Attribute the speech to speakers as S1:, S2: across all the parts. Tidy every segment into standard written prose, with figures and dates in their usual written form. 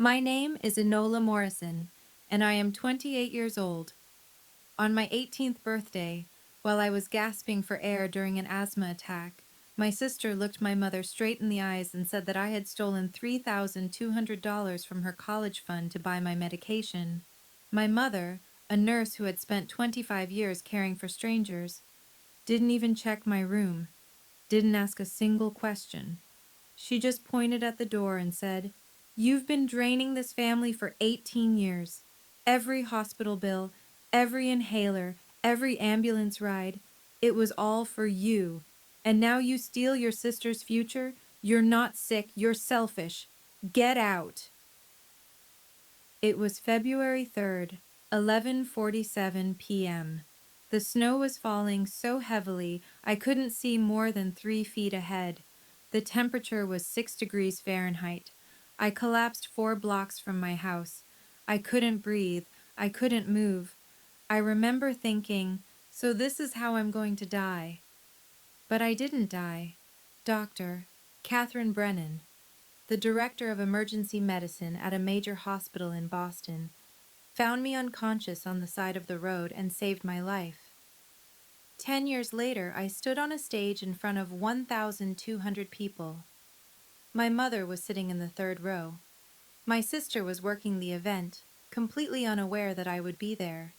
S1: My name is Enola Morrison, and I am 28 years old. On my 18th birthday, while I was gasping for air during an asthma attack, my sister looked my mother straight in the eyes and said that I had stolen $3,200 from her college fund to buy my medication. My mother, a nurse who had spent 25 years caring for strangers, didn't even check my room, didn't ask a single question. She just pointed at the door and said, "You've been draining this family for 18 years. Every hospital bill, every inhaler, every ambulance ride, it was all for you. And now you steal your sister's future? You're not sick, you're selfish. Get out." It was February 3rd, 11:47 p.m. The snow was falling so heavily I couldn't see more than 3 feet ahead. The temperature was 6 degrees Fahrenheit. I collapsed 4 blocks from my house. I couldn't breathe. I couldn't move. I remember thinking, so this is how I'm going to die. But I didn't die. Dr. Catherine Brennan, the director of emergency medicine at a major hospital in Boston, found me unconscious on the side of the road and saved my life. 10 years later, I stood on a stage in front of 1,200 people. My mother was sitting in the third row. My sister was working the event, completely unaware that I would be there.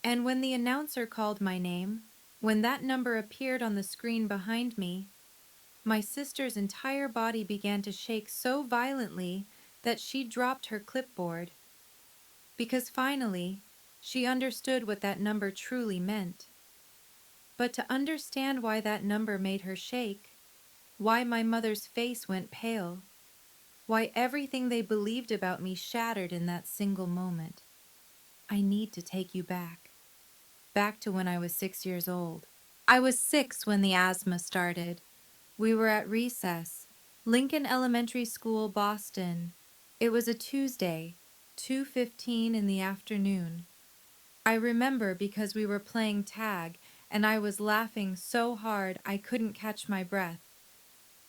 S1: And when the announcer called my name, when that number appeared on the screen behind me, my sister's entire body began to shake so violently that she dropped her clipboard. Because finally, she understood what that number truly meant. But to understand why that number made her shake, why my mother's face went pale, why everything they believed about me shattered in that single moment, I need to take you back. Back to when I was 6 years old. I was 6 when the asthma started. We were at recess, Lincoln Elementary School, Boston. It was a Tuesday, 2:15 in the afternoon. I remember because we were playing tag and I was laughing so hard I couldn't catch my breath.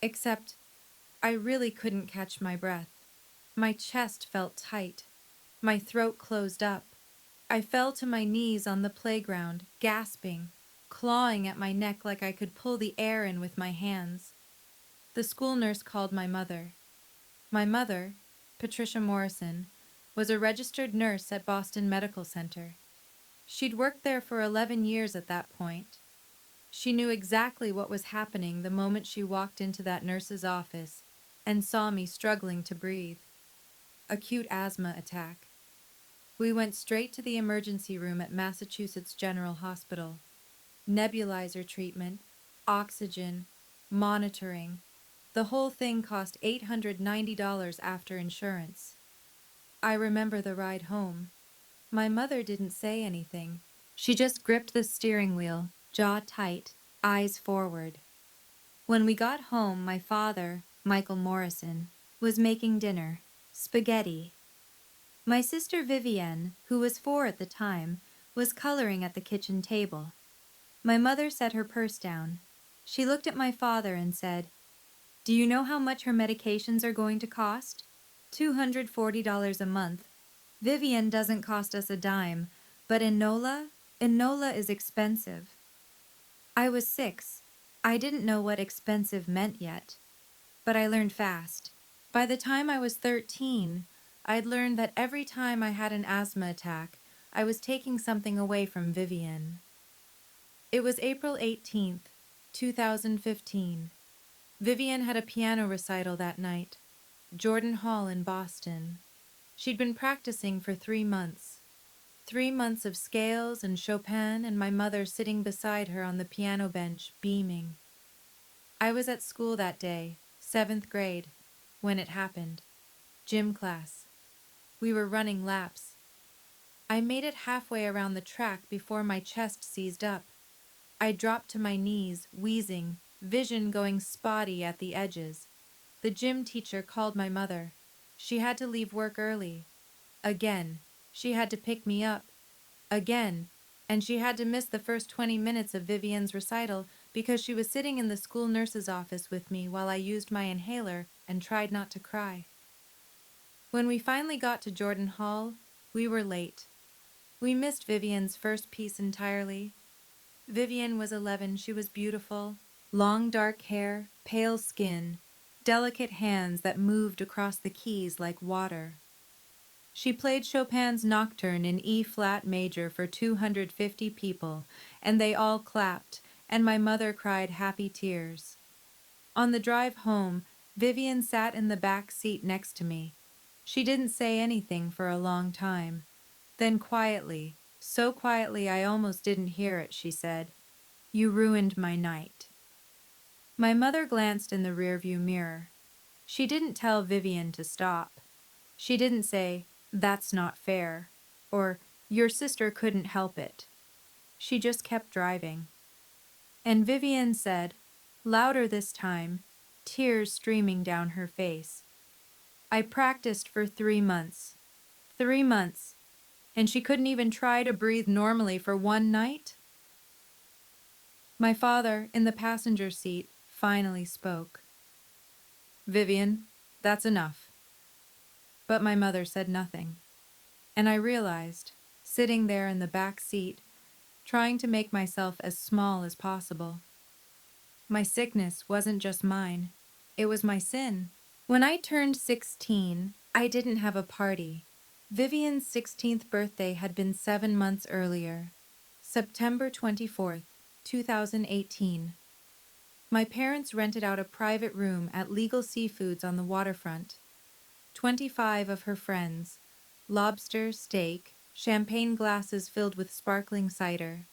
S1: Except, I really couldn't catch my breath. My chest felt tight. My throat closed up. I fell to my knees on the playground, gasping, clawing at my neck like I could pull the air in with my hands. The school nurse called my mother. My mother, Patricia Morrison, was a registered nurse at Boston Medical Center. She'd worked there for 11 years at that point. She knew exactly what was happening the moment she walked into that nurse's office and saw me struggling to breathe. Acute asthma attack. We went straight to the emergency room at Massachusetts General Hospital. Nebulizer treatment, oxygen, monitoring. The whole thing cost $890 after insurance. I remember the ride home. My mother didn't say anything. She just gripped the steering wheel, jaw tight, eyes forward. When we got home, my father, Michael Morrison, was making dinner, spaghetti. My sister Vivienne, who was 4 at the time, was coloring at the kitchen table. My mother set her purse down. She looked at my father and said, "Do you know how much her medications are going to cost? $240 a month. Vivienne doesn't cost us a dime, but Enola is expensive." I was 6. I didn't know what expensive meant yet, but I learned fast. By the time I was 13, I'd learned that every time I had an asthma attack, I was taking something away from Vivienne. It was April 18th, 2015. Vivienne had a piano recital that night, Jordan Hall in Boston. She'd been practicing for 3 months. 3 months of scales and Chopin and my mother sitting beside her on the piano bench, beaming. I was at school that day, 7th grade, when it happened. Gym class. We were running laps. I made it halfway around the track before my chest seized up. I dropped to my knees, wheezing, vision going spotty at the edges. The gym teacher called my mother. She had to leave work early. Again, she had to pick me up. Again, and she had to miss the first 20 minutes of Vivienne's recital because she was sitting in the school nurse's office with me while I used my inhaler and tried not to cry. When we finally got to Jordan Hall, we were late. We missed Vivian's first piece entirely. Vivian was 11. She was beautiful. Long dark hair, pale skin, delicate hands that moved across the keys like water. She played Chopin's Nocturne in E-flat major for 250 people, and they all clapped, and my mother cried happy tears. On the drive home, Vivian sat in the back seat next to me. She didn't say anything for a long time. Then quietly, so quietly I almost didn't hear it, she said, "You ruined my night." My mother glanced in the rearview mirror. She didn't tell Vivian to stop. She didn't say, "That's not fair," or "Your sister couldn't help it." She just kept driving. And Vivian said, louder this time, tears streaming down her face, "I practiced for 3 months. 3 months. And she couldn't even try to breathe normally for one night?" My father, in the passenger seat, finally spoke. "Vivian, that's enough." But my mother said nothing. And I realized, sitting there in the back seat, trying to make myself as small as possible, my sickness wasn't just mine. It was my sin. When I turned 16, I didn't have a party. Vivian's 16th birthday had been 7 months earlier, September 24th, 2018. My parents rented out a private room at Legal Seafoods on the waterfront. 25 of her friends, lobster, steak, champagne glasses filled with sparkling cider,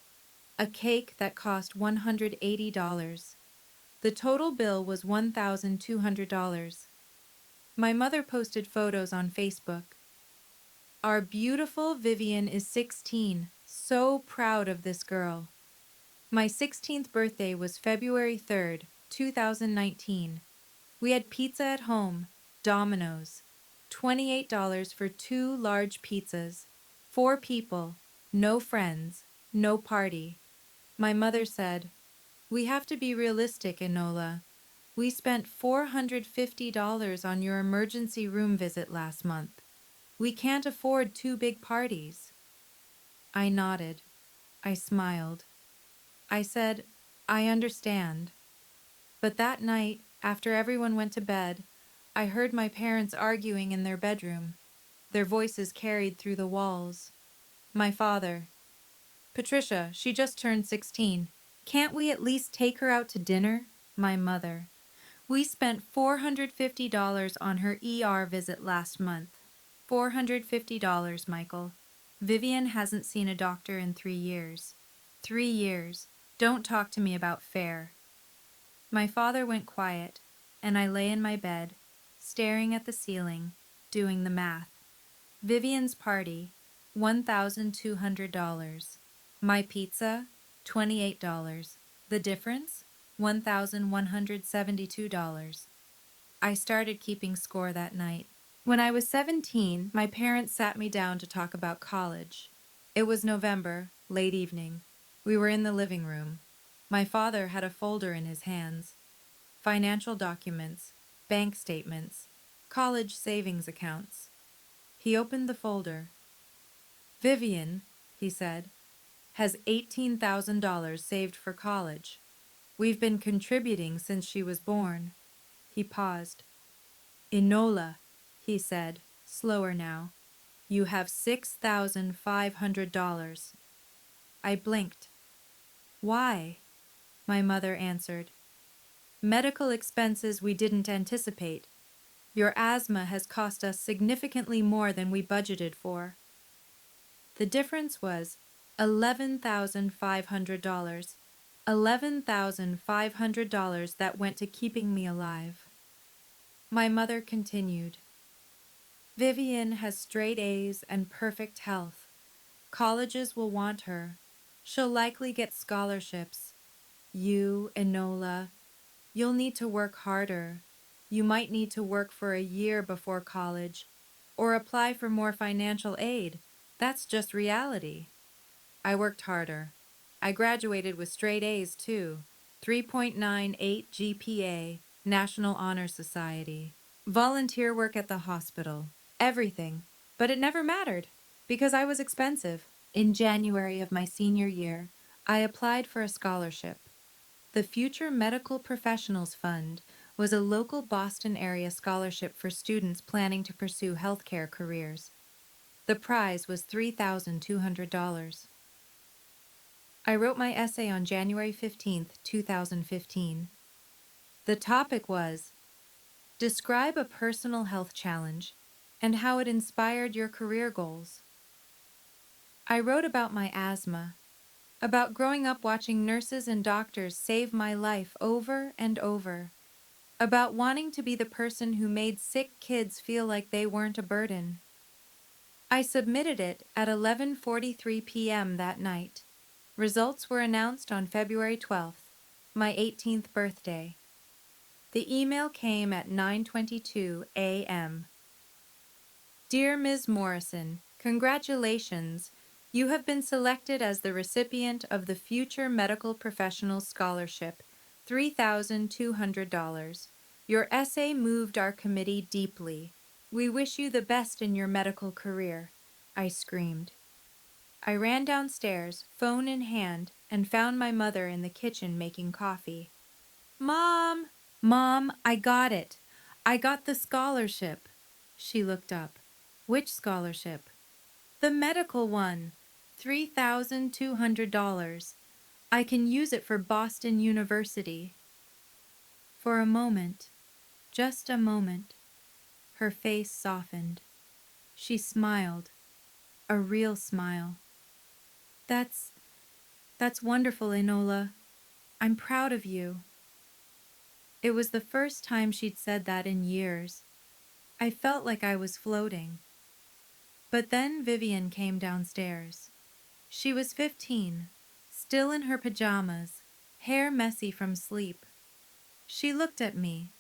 S1: a cake that cost $180. The total bill was $1,200. My mother posted photos on Facebook. "Our beautiful Vivian is 16. So proud of this girl." My 16th birthday was February 3rd, 2019. We had pizza at home, Domino's. $28 for 2 large pizzas. 4 people, no friends, no party. My mother said, "We have to be realistic, Enola. We spent $450 on your emergency room visit last month. We can't afford 2 big parties." I nodded. I smiled. I said, "I understand." But that night, after everyone went to bed, I heard my parents arguing in their bedroom. Their voices carried through the walls. My father, "Patricia, she just turned 16. Can't we at least take her out to dinner?" My mother, "We spent $450 on her ER visit last month." $450, Michael. Vivian hasn't seen a doctor in 3 years. 3 years. Don't talk to me about fair. My father went quiet, and I lay in my bed, staring at the ceiling, doing the math. Vivian's party, $1,200. My pizza, $28. The difference, $1,172. I started keeping score that night. When I was 17, my parents sat me down to talk about college. It was November, late evening. We were in the living room. My father had a folder in his hands. Financial documents, bank statements, college savings accounts. He opened the folder. "Vivian," he said, "has $18,000 saved for college. We've been contributing since she was born." He paused. "Enola," he said, slower now, "you have $6,500. I blinked. "Why?" My mother answered. "Medical expenses we didn't anticipate. Your asthma has cost us significantly more than we budgeted for." The difference was $11,500. $11,500 that went to keeping me alive. My mother continued. "Vivian has straight A's and perfect health. Colleges will want her. She'll likely get scholarships. You, Enola, you'll need to work harder. You might need to work for a year before college, or apply for more financial aid. That's just reality." I worked harder. I graduated with straight A's too. 3.98 GPA, National Honor Society. Volunteer work at the hospital. Everything. But it never mattered, because I was expensive. In January of my senior year, I applied for a scholarship. The Future Medical Professionals Fund was a local Boston area scholarship for students planning to pursue healthcare careers. The prize was $3,200. I wrote my essay on January 15th, 2015. The topic was, describe a personal health challenge and how it inspired your career goals. I wrote about my asthma, about growing up watching nurses and doctors save my life over and over, about wanting to be the person who made sick kids feel like they weren't a burden. I submitted it at 11:43 p.m. that night. Results were announced on February 12th, my 18th birthday. The email came at 9:22 a.m. Dear Ms. Morrison, congratulations! You have been selected as the recipient of the Future Medical Professionals Scholarship, $3,200. Your essay moved our committee deeply. We wish you the best in your medical career, I screamed. I ran downstairs, phone in hand, and found my mother in the kitchen making coffee. Mom! Mom, I got it. I got the scholarship. She looked up. Which scholarship? The medical one. $3,200. I can use it for Boston University. For a moment, just a moment, her face softened. She smiled. A real smile. That's wonderful, Enola. I'm proud of you. It was the first time she'd said that in years. I felt like I was floating. But then Vivian came downstairs. She was 15, still in her pajamas, hair messy from sleep. She looked at me,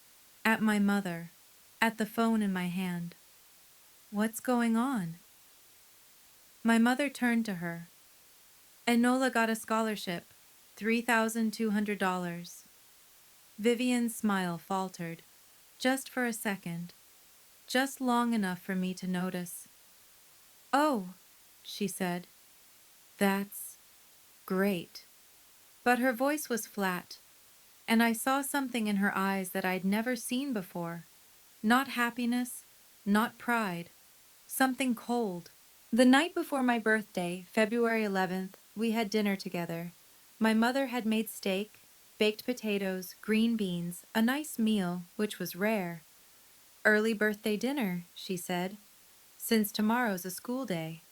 S1: at my mother, at the phone in my hand. What's going on? My mother turned to her. Enola got a scholarship, $3,200. Vivian's smile faltered, just for a second, just long enough for me to notice. Oh, she said, that's great. But her voice was flat, and I saw something in her eyes that I'd never seen before. Not happiness, not pride, something cold. The night before my birthday, February 11th, we had dinner together. My mother had made steak, baked potatoes, green beans, a nice meal, which was rare. Early birthday dinner, she said, since tomorrow's a school day.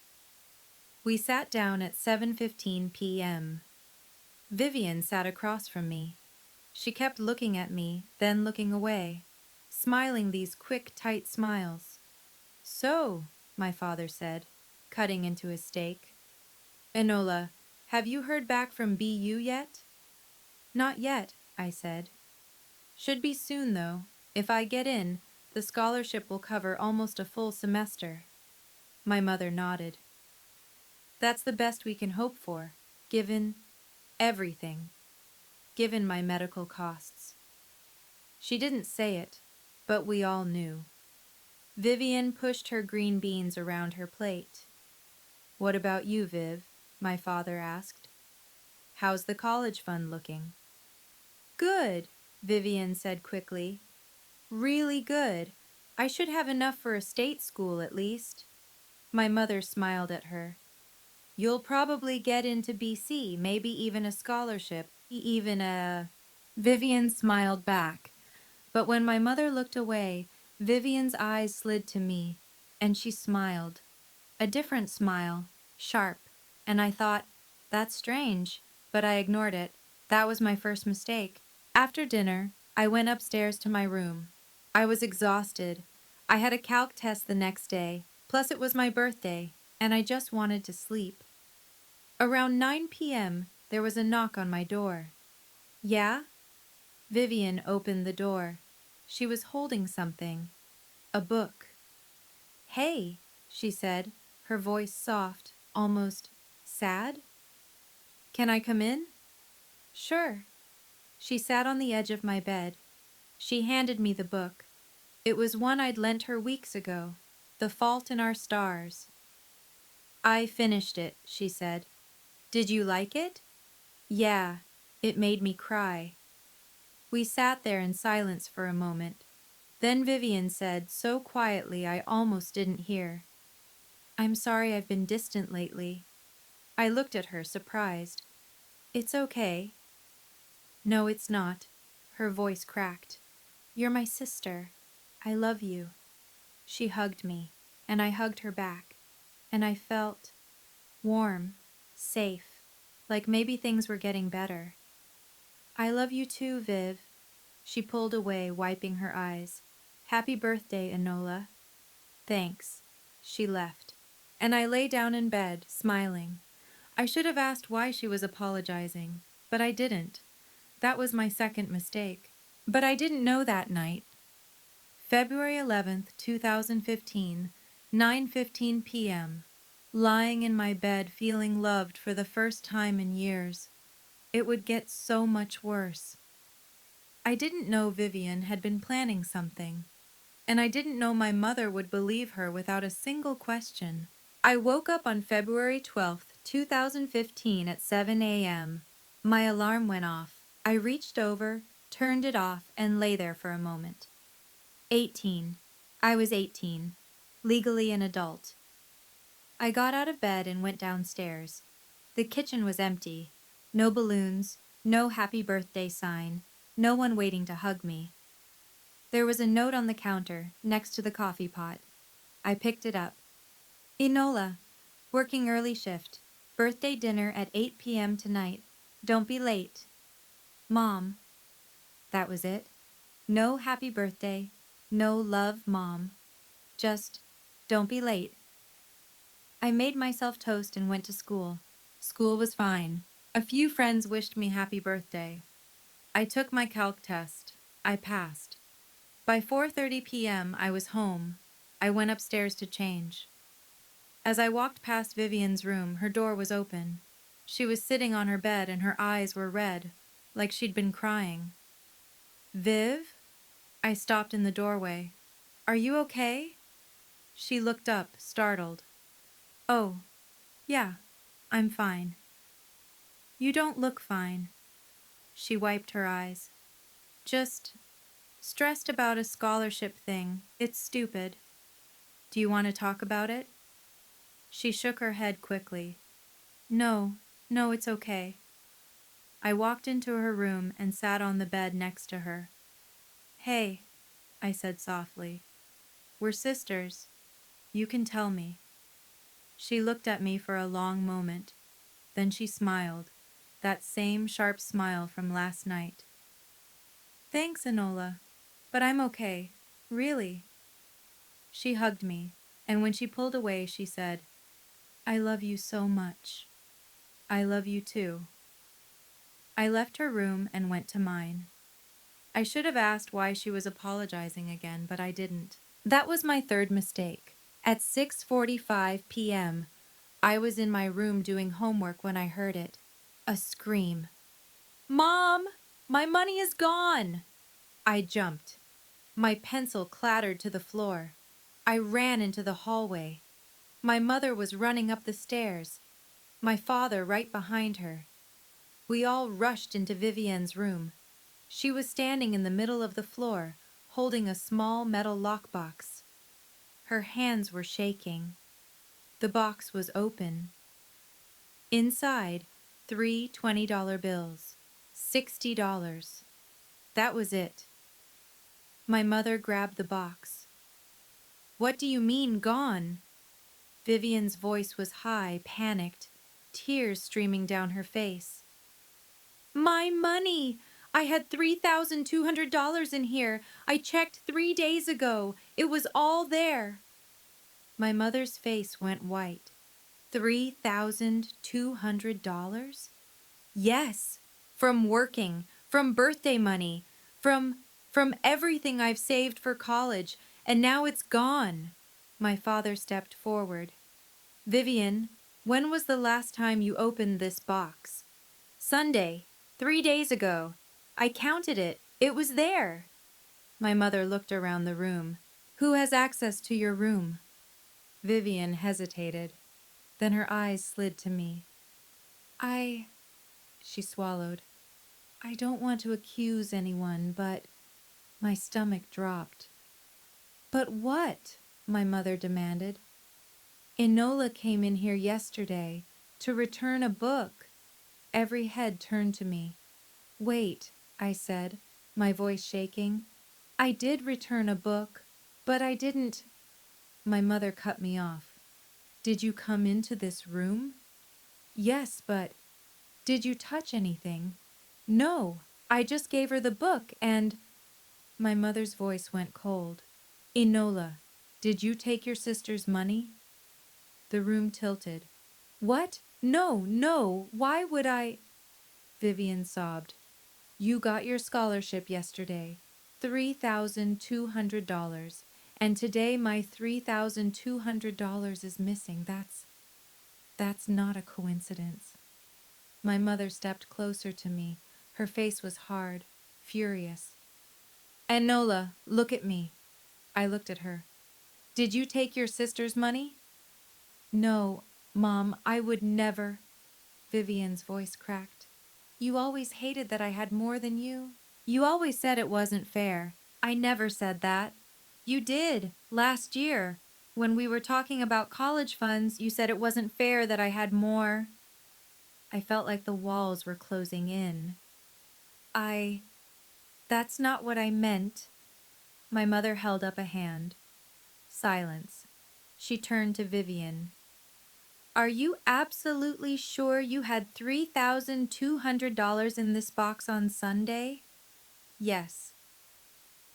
S1: We sat down at 7:15 p.m. Vivian sat across from me. She kept looking at me, then looking away, smiling these quick, tight smiles. So, my father said, cutting into his steak. Enola, have you heard back from BU yet? Not yet, I said. Should be soon, though. If I get in, the scholarship will cover almost a full semester. My mother nodded. That's the best we can hope for, given everything, given my medical costs. She didn't say it, but we all knew. Vivian pushed her green beans around her plate. What about you, Viv? My father asked. How's the college fund looking? Good, Vivian said quickly. Really good. I should have enough for a state school at least. My mother smiled at her. You'll probably get into BC, maybe even a scholarship, even a... Vivian smiled back. But when my mother looked away, Vivian's eyes slid to me, and she smiled. A different smile, sharp, and I thought, that's strange, but I ignored it. That was my first mistake. After dinner, I went upstairs to my room. I was exhausted. I had a calc test the next day, plus it was my birthday, and I just wanted to sleep. Around 9 p.m., there was a knock on my door. Yeah? Vivian opened the door. She was holding something. A book. Hey, she said, her voice soft, almost sad. Can I come in? Sure. She sat on the edge of my bed. She handed me the book. It was one I'd lent her weeks ago. The Fault in Our Stars. I finished it, she said. Did you like it? Yeah, it made me cry. We sat there in silence for a moment. Then Vivian said, so quietly I almost didn't hear, I'm sorry I've been distant lately. I looked at her, surprised. It's okay. No, it's not. Her voice cracked. You're my sister. I love you. She hugged me, and I hugged her back, and I felt warm, safe, like maybe things were getting better. I love you too, Viv. She pulled away, wiping her eyes. Happy birthday, Enola. Thanks. She left, and I lay down in bed, smiling. I should have asked why she was apologizing, but I didn't. That was my second mistake. But I didn't know that night. February 11th, 2015, 9:15 p.m. Lying in my bed feeling loved for the first time in years. It would get so much worse. I didn't know Vivian had been planning something, and I didn't know my mother would believe her without a single question. I woke up on February 12th, 2015 at 7 a.m. My alarm went off. I reached over, turned it off, and lay there for a moment. 18. I was 18, legally an adult. I got out of bed and went downstairs. The kitchen was empty. No balloons, no happy birthday sign, no one waiting to hug me. There was a note on the counter, next to the coffee pot. I picked it up. Enola, working early shift. Birthday dinner at 8 p.m. tonight. Don't be late. Mom. That was it. No happy birthday. No love, Mom. Just, don't be late. I made myself toast and went to school. School was fine. A few friends wished me happy birthday. I took my calc test. I passed. By 4:30 p.m. I was home. I went upstairs to change. As I walked past Vivian's room, her door was open. She was sitting on her bed and her eyes were red, like she'd been crying. Viv? I stopped in the doorway. Are you okay? She looked up, startled. Oh, yeah, I'm fine. You don't look fine. She wiped her eyes. Just stressed about a scholarship thing. It's stupid. Do you want to talk about it? She shook her head quickly. No, it's okay. I walked into her room and sat on the bed next to her. Hey, I said softly. We're sisters. You can tell me. She looked at me for a long moment. Then she smiled, that same sharp smile from last night. Thanks, Enola, but I'm okay, really. She hugged me, and when she pulled away, she said, I love you so much. I love you too. I left her room and went to mine. I should have asked why she was apologizing again, but I didn't. That was my third mistake. At 6:45 p.m., I was in my room doing homework when I heard it. A scream. Mom! My money is gone! I jumped. My pencil clattered to the floor. I ran into the hallway. My mother was running up the stairs. My father right behind her. We all rushed into Vivian's room. She was standing in the middle of the floor, holding a small metal lockbox. Her hands were shaking. The box was open. Inside, 3 $20 bills. $60. That was it. My mother grabbed the box. What do you mean, gone? Vivian's voice was high, panicked, tears streaming down her face. My money! I had $3,200 in here. I checked 3 days ago. It was all there. My mother's face went white. $3,200? Yes, from working, from birthday money, from everything I've saved for college, and now it's gone. My father stepped forward. Vivian, when was the last time you opened this box? Sunday, 3 days ago. I counted it. It was there. My mother looked around the room. Who has access to your room? Vivian hesitated. Then her eyes slid to me. She swallowed. I don't want to accuse anyone, but my stomach dropped. But what? My mother demanded. Enola came in here yesterday to return a book. Every head turned to me. Wait, I said, my voice shaking. I did return a book, but I didn't. My mother cut me off. Did you come into this room? Yes, but did you touch anything? No, I just gave her the book and... My mother's voice went cold. Enola, did you take your sister's money? The room tilted. What? No, no, why would I? Vivian sobbed. You got your scholarship yesterday, $3,200, and today my $3,200 is missing. That's not a coincidence. My mother stepped closer to me. Her face was hard, furious. Enola, look at me. I looked at her. Did you take your sister's money? No, Mom, I would never. Vivian's voice cracked. You always hated that I had more than you. You always said it wasn't fair. I never said that. You did, last year. When we were talking about college funds, you said it wasn't fair that I had more. I felt like the walls were closing in. That's not what I meant. My mother held up a hand. Silence. She turned to Vivian. Are you absolutely sure you had $3,200 in this box on Sunday? Yes.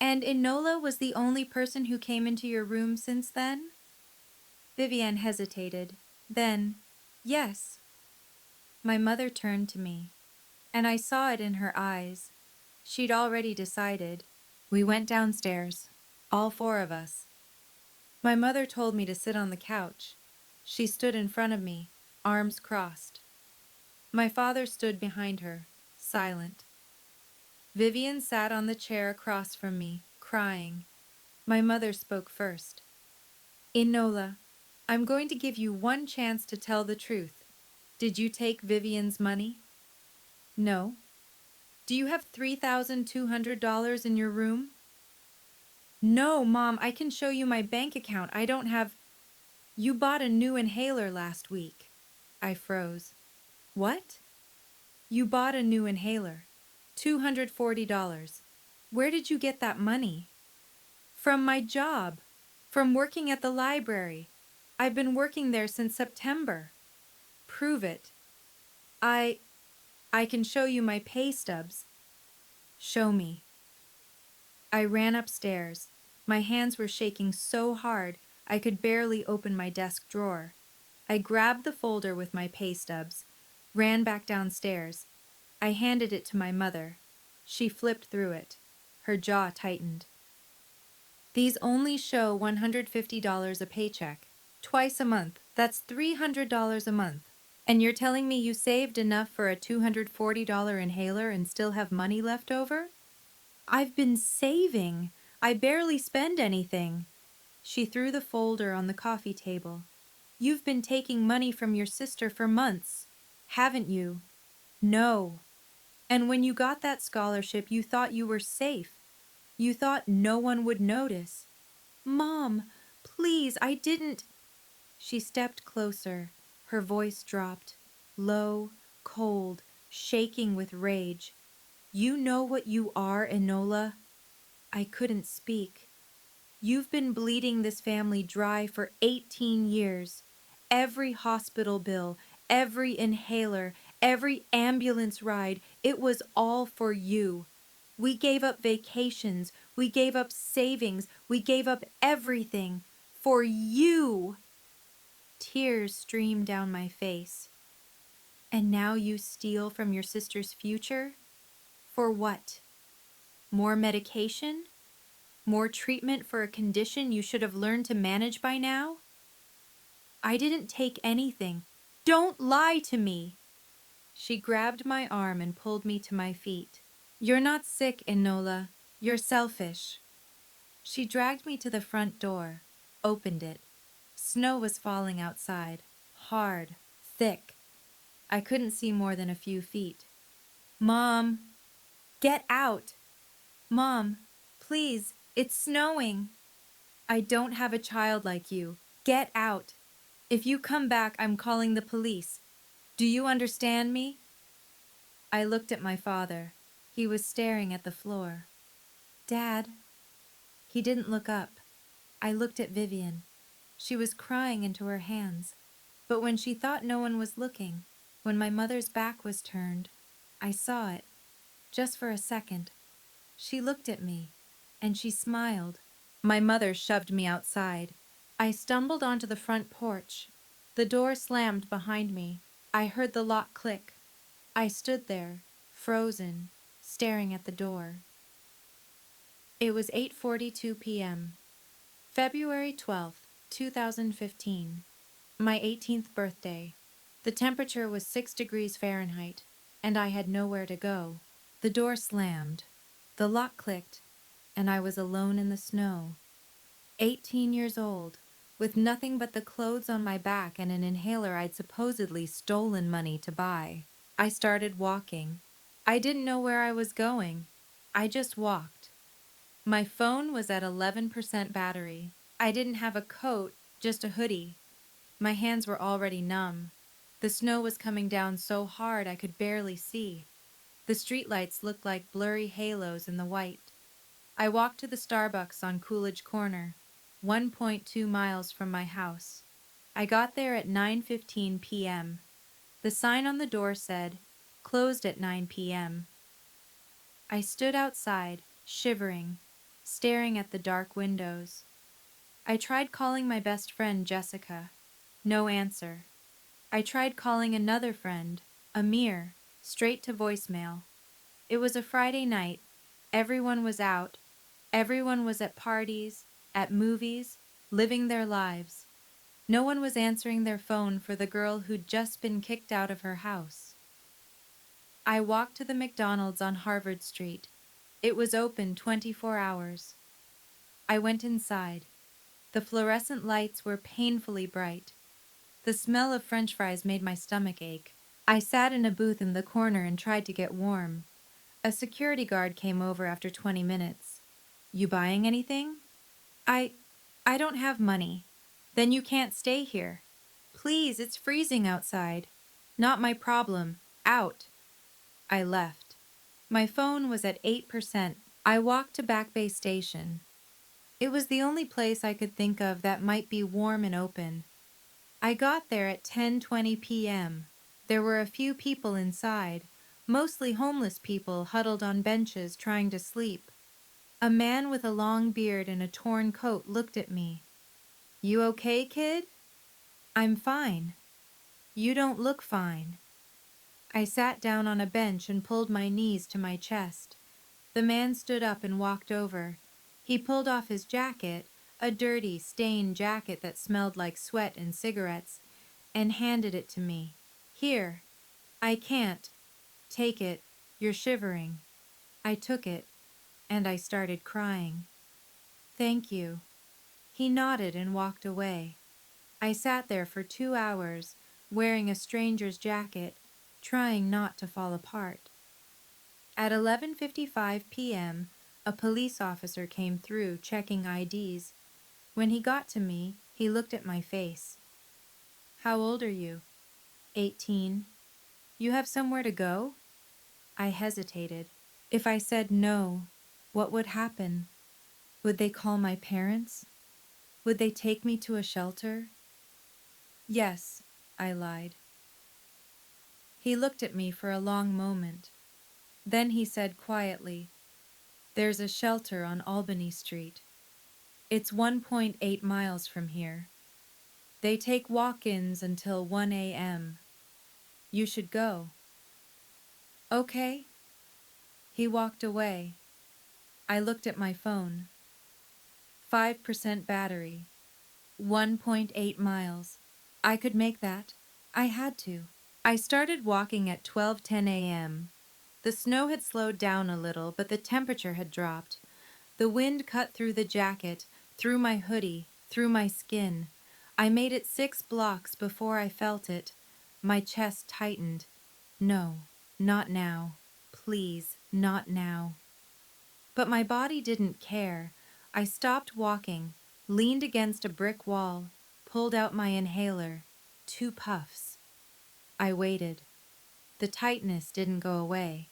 S1: And Enola was the only person who came into your room since then? Vivian hesitated. Then, yes. My mother turned to me, and I saw it in her eyes. She'd already decided. We went downstairs, all four of us. My mother told me to sit on the couch. She stood in front of me, arms crossed. My father stood behind her, silent. Vivian sat on the chair across from me, crying. My mother spoke first. Enola, I'm going to give you one chance to tell the truth. Did you take Vivian's money? No. Do you have $3,200 in your room? No, Mom, I can show you my bank account. I don't have... You bought a new inhaler last week. I froze. What? You bought a new inhaler. $240. Where did you get that money? From my job. From working at the library. I've been working there since September. Prove it. I can show you my pay stubs. Show me. I ran upstairs. My hands were shaking so hard I could barely open my desk drawer. I grabbed the folder with my pay stubs, ran back downstairs. I handed it to my mother. She flipped through it. Her jaw tightened. These only show $150 a paycheck. Twice a month. That's $300 a month. And you're telling me you saved enough for a $240 inhaler and still have money left over? I've been saving. I barely spend anything. She threw the folder on the coffee table. You've been taking money from your sister for months, haven't you? No. And when you got that scholarship, you thought you were safe. You thought no one would notice. Mom, please, I didn't... She stepped closer. Her voice dropped, low, cold, shaking with rage. You know what you are, Enola? I couldn't speak. You've been bleeding this family dry for 18 years. Every hospital bill, every inhaler, every ambulance ride, it was all for you. We gave up vacations, we gave up savings, we gave up everything for you. Tears streamed down my face. And now you steal from your sister's future? For what? More medication? More treatment for a condition you should have learned to manage by now? I didn't take anything. Don't lie to me. She grabbed my arm and pulled me to my feet. You're not sick, Enola. You're selfish. She dragged me to the front door, opened it. Snow was falling outside, hard, thick. I couldn't see more than a few feet. Mom, get out! Mom, please, it's snowing. I don't have a child like you. Get out. If you come back, I'm calling the police. Do you understand me? I looked at my father. He was staring at the floor. Dad. He didn't look up. I looked at Vivian. She was crying into her hands. But when she thought no one was looking, when my mother's back was turned, I saw it. Just for a second. She looked at me, and she smiled. My mother shoved me outside. I stumbled onto the front porch. The door slammed behind me. I heard the lock click. I stood there, frozen, staring at the door. It was 8:42 p.m. February 12th, 2015. My 18th birthday. The temperature was 6 degrees Fahrenheit, and I had nowhere to go. The door slammed. The lock clicked, and I was alone in the snow. 18 years old, with nothing but the clothes on my back and an inhaler I'd supposedly stolen money to buy. I started walking. I didn't know where I was going. I just walked. My phone was at 11% battery. I didn't have a coat, just a hoodie. My hands were already numb. The snow was coming down so hard I could barely see. The streetlights looked like blurry halos in the white. I walked to the Starbucks on Coolidge Corner, 1.2 miles from my house. I got there at 9:15 p.m. The sign on the door said, "Closed at 9 p.m." I stood outside, shivering, staring at the dark windows. I tried calling my best friend, Jessica. No answer. I tried calling another friend, Amir, straight to voicemail. It was a Friday night. Everyone was out. Everyone was at parties, at movies, living their lives. No one was answering their phone for the girl who'd just been kicked out of her house. I walked to the McDonald's on Harvard Street. It was open 24 hours. I went inside. The fluorescent lights were painfully bright. The smell of French fries made my stomach ache. I sat in a booth in the corner and tried to get warm. A security guard came over after 20 minutes. "You buying anything?" I don't have money." "Then you can't stay here." "Please, it's freezing outside." "Not my problem. Out." I left. My phone was at 8%. I walked to Back Bay Station. It was the only place I could think of that might be warm and open. I got there at 10:20 p.m. There were a few people inside, mostly homeless people huddled on benches trying to sleep. A man with a long beard and a torn coat looked at me. "You okay, kid?" "I'm fine." "You don't look fine." I sat down on a bench and pulled my knees to my chest. The man stood up and walked over. He pulled off his jacket, a dirty, stained jacket that smelled like sweat and cigarettes, and handed it to me. "Here." "I can't." "Take it. You're shivering." I took it, and I started crying. "Thank you." He nodded and walked away. I sat there for 2 hours, wearing a stranger's jacket, trying not to fall apart. At 11:55 p.m., a police officer came through, checking IDs. When he got to me, he looked at my face. "How old are you?" 18. "You have somewhere to go?" I hesitated. If I said no, what would happen? Would they call my parents? Would they take me to a shelter? "Yes," I lied. He looked at me for a long moment. Then he said quietly, "There's a shelter on Albany Street. It's 1.8 miles from here. They take walk-ins until 1 a.m. You should go." "Okay." He walked away. I looked at my phone. 5% battery. 1.8 miles. I could make that. I had to. I started walking at 12:10 a.m. The snow had slowed down a little, but the temperature had dropped. The wind cut through the jacket, through my hoodie, through my skin. I made it 6 blocks before I felt it. My chest tightened. No, not now. Please, not now. But my body didn't care. I stopped walking, leaned against a brick wall, pulled out my inhaler. 2 puffs. I waited. The tightness didn't go away.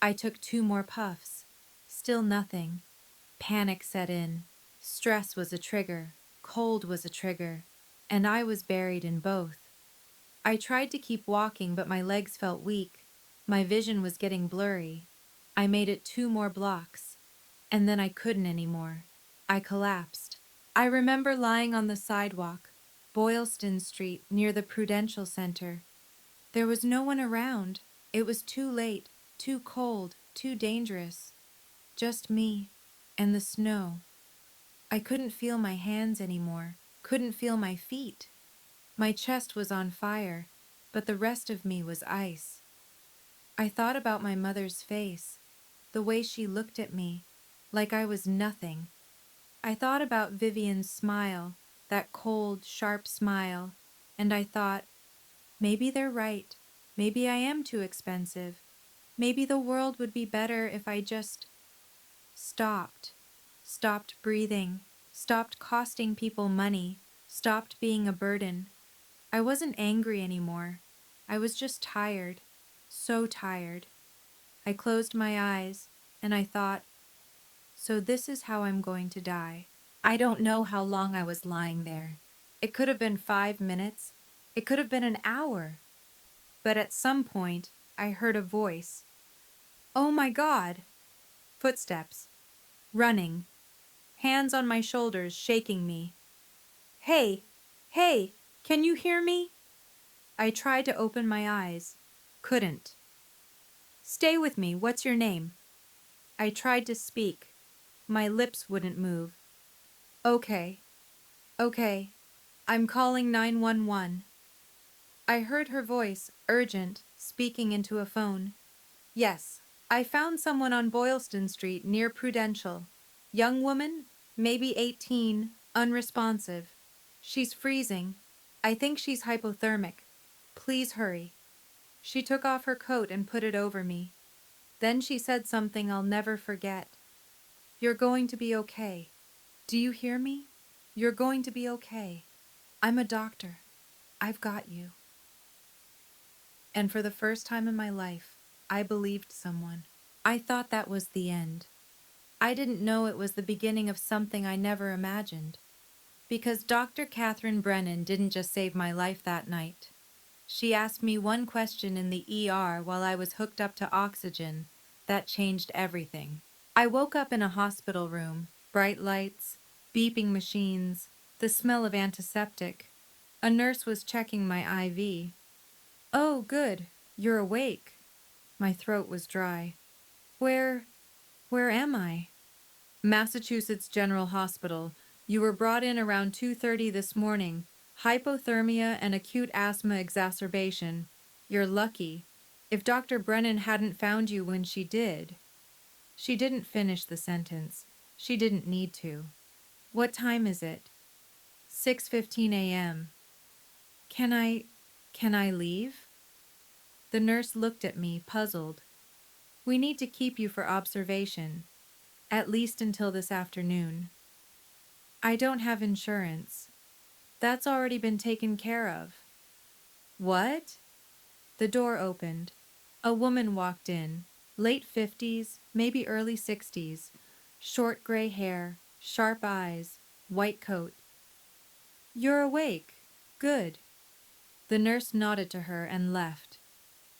S1: I took 2 more puffs. Still nothing. Panic set in. Stress was a trigger. Cold was a trigger. And I was buried in both. I tried to keep walking, but my legs felt weak. My vision was getting blurry. I made it 2 more blocks. And then I couldn't anymore. I collapsed. I remember lying on the sidewalk, Boylston Street, near the Prudential Center. There was no one around. It was too late, too cold, too dangerous. Just me and the snow. I couldn't feel my hands anymore, couldn't feel my feet. My chest was on fire, but the rest of me was ice. I thought about my mother's face, the way she looked at me, like I was nothing. I thought about Vivian's smile, that cold, sharp smile, and I thought, maybe they're right. Maybe I am too expensive. Maybe the world would be better if I just stopped. Stopped breathing. Stopped costing people money. Stopped being a burden. I wasn't angry anymore. I was just tired. So tired. I closed my eyes, and I thought, so this is how I'm going to die. I don't know how long I was lying there. It could have been 5 minutes. It could have been an hour. But at some point, I heard a voice. Oh my God! Footsteps. Running. Hands on my shoulders, shaking me. Hey! Hey! Can you hear me? I tried to open my eyes. Couldn't. Stay with me. What's your name? I tried to speak. My lips wouldn't move. Okay. Okay. I'm calling 911. I heard her voice, urgent, speaking into a phone. Yes, I found someone on Boylston Street near Prudential. Young woman, maybe 18, unresponsive. She's freezing. I think she's hypothermic. Please hurry. She took off her coat and put it over me. Then she said something I'll never forget. You're going to be okay. Do you hear me? You're going to be okay. I'm a doctor. I've got you. And for the first time in my life, I believed someone. I thought that was the end. I didn't know it was the beginning of something I never imagined. Because Dr. Catherine Brennan didn't just save my life that night. She asked me one question in the ER while I was hooked up to oxygen that changed everything. I woke up in a hospital room, bright lights, beeping machines, the smell of antiseptic. A nurse was checking my IV. Oh, good. You're awake. My throat was dry. Where am I? Massachusetts General Hospital. You were brought in around 2:30 this morning. Hypothermia and acute asthma exacerbation. You're lucky. If Dr. Brennan hadn't found you when she did. She didn't finish the sentence. She didn't need to. What time is it? 6:15 a.m. Can I leave? The nurse looked at me, puzzled. We need to keep you for observation, at least until this afternoon. I don't have insurance. That's already been taken care of. What? The door opened. A woman walked in, late 50s, maybe early 60s, short gray hair, sharp eyes, white coat. You're awake. Good. The nurse nodded to her and left.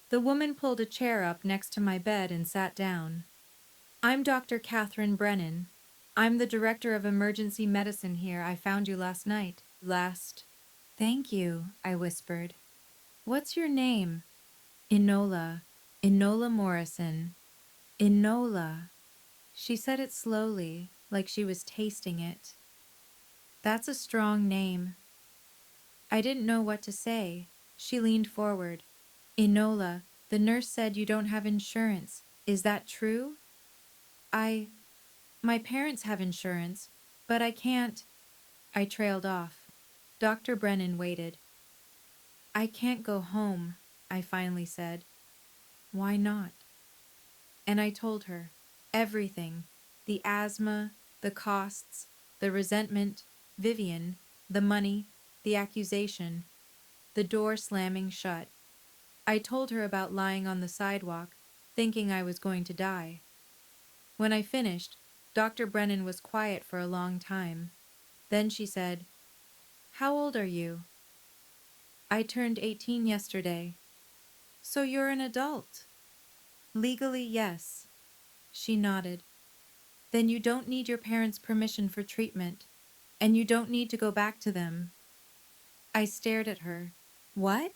S1: The woman pulled a chair up next to my bed and sat down. I'm Dr. Catherine Brennan. I'm the director of emergency medicine here. I found you last night. Thank you, I whispered. What's your name? Enola. Enola Morrison. Enola. She said it slowly, like she was tasting it. That's a strong name. I didn't know what to say. She leaned forward. Enola, the nurse said you don't have insurance. Is that true? My parents have insurance, but I can't. I trailed off. Dr. Brennan waited. I can't go home, I finally said. Why not? And I told her everything, the asthma, the costs, the resentment, Vivian, the money, the accusation, the door slamming shut. I told her about lying on the sidewalk, thinking I was going to die. When I finished, Dr. Brennan was quiet for a long time. Then she said, How old are you? I turned 18 yesterday. So you're an adult? Legally, yes. She nodded. Then you don't need your parents' permission for treatment, and you don't need to go back to them. I stared at her. What?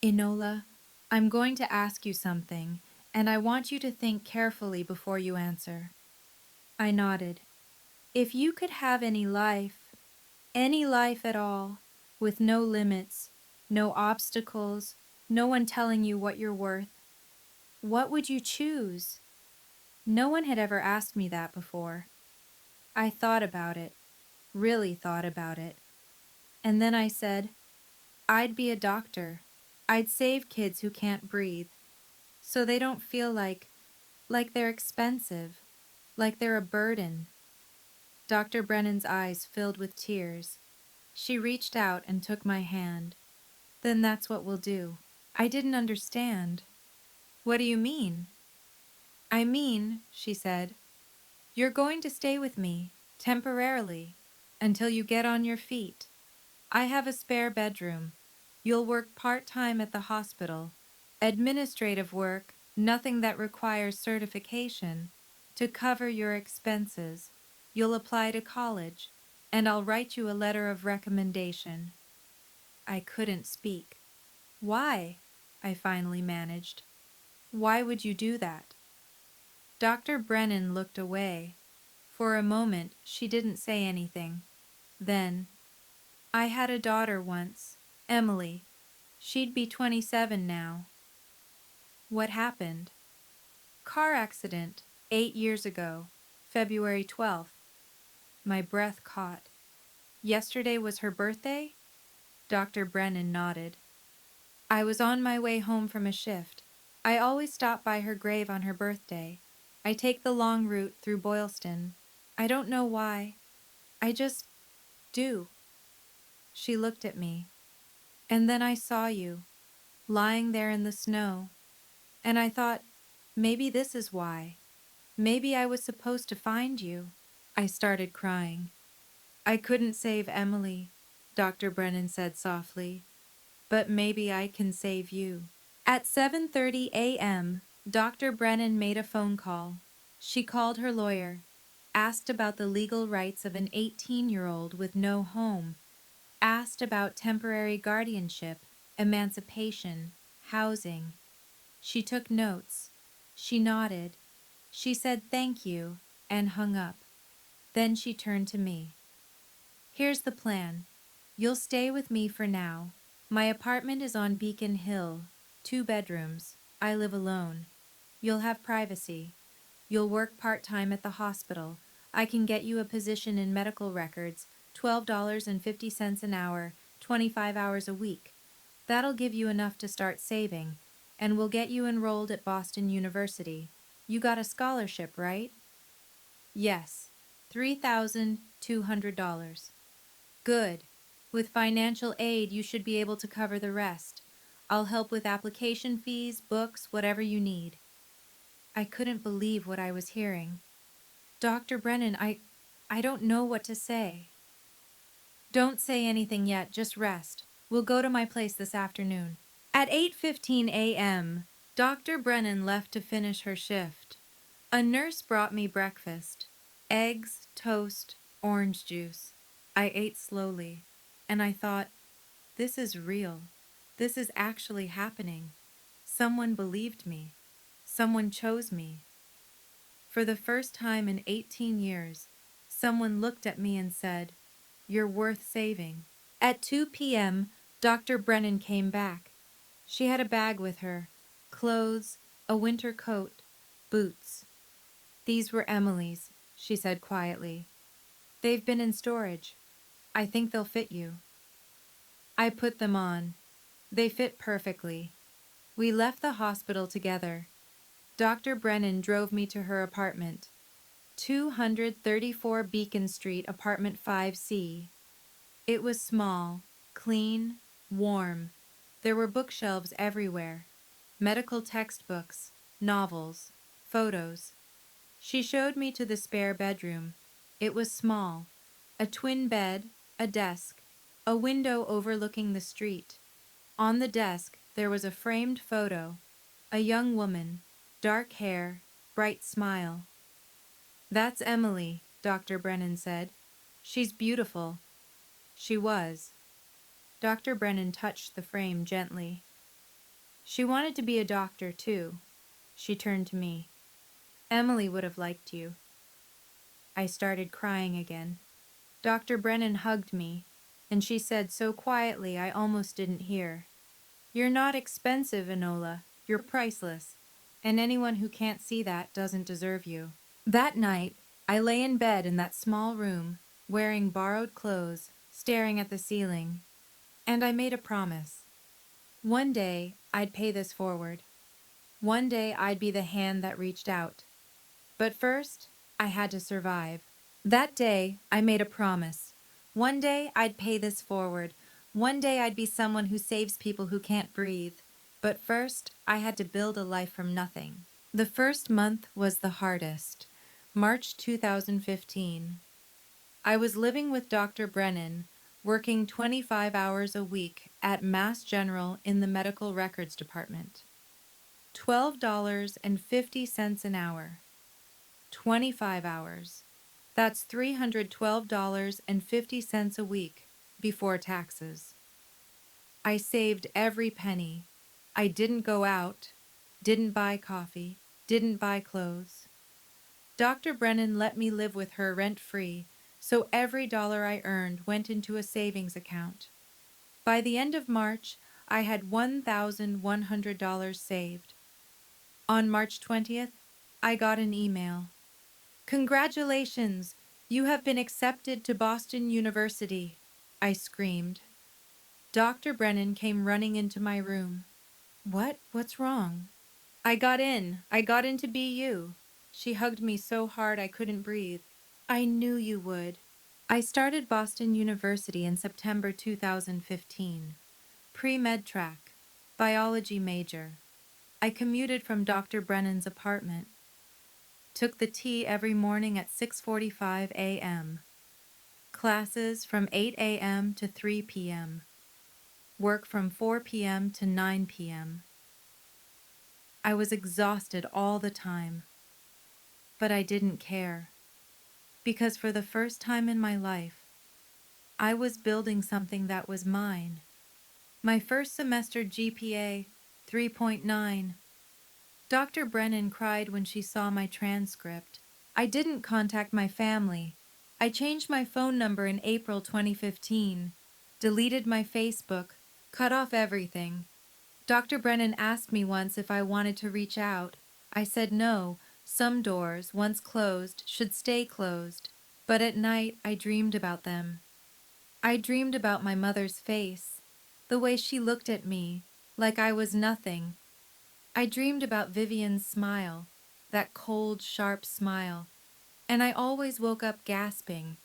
S1: Enola, I'm going to ask you something, and I want you to think carefully before you answer. I nodded. If you could have any life at all, with no limits, no obstacles, no one telling you what you're worth, what would you choose? No one had ever asked me that before. I thought about it, really thought about it. And then I said, I'd be a doctor. I'd save kids who can't breathe, so they don't feel like they're expensive, like they're a burden. Dr. Brennan's eyes filled with tears. She reached out and took my hand. Then that's what we'll do. I didn't understand. What do you mean? I mean, she said, you're going to stay with me, temporarily, until you get on your feet. I have a spare bedroom. You'll work part-time at the hospital. Administrative work, nothing that requires certification. To cover your expenses, you'll apply to college, and I'll write you a letter of recommendation. I couldn't speak. Why? I finally managed. Why would you do that? Dr. Brennan looked away. For a moment, she didn't say anything. Then, I had a daughter once, Emily. She'd be 27 now. What happened? Car accident, 8 years ago, February 12th. My breath caught. Yesterday was her birthday? Dr. Brennan nodded. I was on my way home from a shift. I always stop by her grave on her birthday. I take the long route through Boylston. I don't know why. I just do. She looked at me. And then I saw you, lying there in the snow. And I thought, maybe this is why. Maybe I was supposed to find you. I started crying. I couldn't save Emily, Dr. Brennan said softly, but maybe I can save you. At 7:30 a.m., Dr. Brennan made a phone call. She called her lawyer, asked about the legal rights of an 18-year-old with no home, asked about temporary guardianship, emancipation, housing. She took notes. She nodded. She said thank you and hung up. Then she turned to me. Here's the plan. You'll stay with me for now. My apartment is on Beacon Hill, 2 bedrooms. I live alone. You'll have privacy. You'll work part-time at the hospital. I can get you a position in medical records, $12.50 an hour, 25 hours a week. That'll give you enough to start saving, and we'll get you enrolled at Boston University. You got a scholarship, right? Yes, $3,200. Good. With financial aid, you should be able to cover the rest. I'll help with application fees, books, whatever you need. I couldn't believe what I was hearing. Dr. Brennan, I don't know what to say. Don't say anything yet, just rest. We'll go to my place this afternoon. At 8:15 a.m., Dr. Brennan left to finish her shift. A nurse brought me breakfast. Eggs, toast, orange juice. I ate slowly, and I thought, this is real. This is actually happening. Someone believed me. Someone chose me. For the first time in 18 years, someone looked at me and said, you're worth saving. At 2 p.m., Dr. Brennan came back. She had a bag with her, clothes, a winter coat, boots. These were Emily's, she said quietly. They've been in storage. I think they'll fit you. I put them on. They fit perfectly. We left the hospital together. Dr. Brennan drove me to her apartment, 234 Beacon Street, apartment 5C. It was small, clean, warm. There were bookshelves everywhere, medical textbooks, novels, photos. She showed me to the spare bedroom. It was small, a twin bed, a desk, a window overlooking the street. On the desk, there was a framed photo, a young woman, dark hair, bright smile. "That's Emily," Dr. Brennan said. "She's beautiful." She was. Dr. Brennan touched the frame gently. "She wanted to be a doctor, too." She turned to me. "Emily would have liked you." I started crying again. Dr. Brennan hugged me, and she said so quietly I almost didn't hear, "You're not expensive, Enola. You're priceless. And anyone who can't see that doesn't deserve you." That night, I lay in bed in that small room, wearing borrowed clothes, staring at the ceiling. And I made a promise. One day, I'd pay this forward. One day, I'd be the hand that reached out. But first, I had to survive. That day, I made a promise. One day, I'd pay this forward. One day, I'd be someone who saves people who can't breathe. But first, I had to build a life from nothing. The first month was the hardest. March 2015. I was living with Dr. Brennan, working 25 hours a week at Mass General in the Medical Records Department. $12.50 an hour. 25 hours. That's $312.50 a week before taxes. I saved every penny. I didn't go out, didn't buy coffee, didn't buy clothes. Dr. Brennan let me live with her rent-free, so every dollar I earned went into a savings account. By the end of March, I had $1,100 saved. On March 20th, I got an email. "Congratulations! You have been accepted to Boston University," I screamed. Dr. Brennan came running into my room. What's wrong?" I got in. I got into BU." She hugged me so hard I couldn't breathe. "I knew you would." I started Boston University in September 2015. Pre-med track, biology major. I commuted from Dr. Brennan's apartment. Took the T every morning at 6:45 a.m. Classes from 8 a.m. to 3 p.m. Work from 4 p.m. to 9 p.m. I was exhausted all the time. But I didn't care. Because for the first time in my life, I was building something that was mine. My first semester GPA, 3.9. Dr. Brennan cried when she saw my transcript. I didn't contact my family. I changed my phone number in April 2015, deleted my Facebook, cut off everything. Dr. Brennan asked me once if I wanted to reach out. I said no. Some doors, once closed, should stay closed. But at night, I dreamed about them. I dreamed about my mother's face, the way she looked at me, like I was nothing. I dreamed about Vivian's smile, that cold, sharp smile, and I always woke up gasping,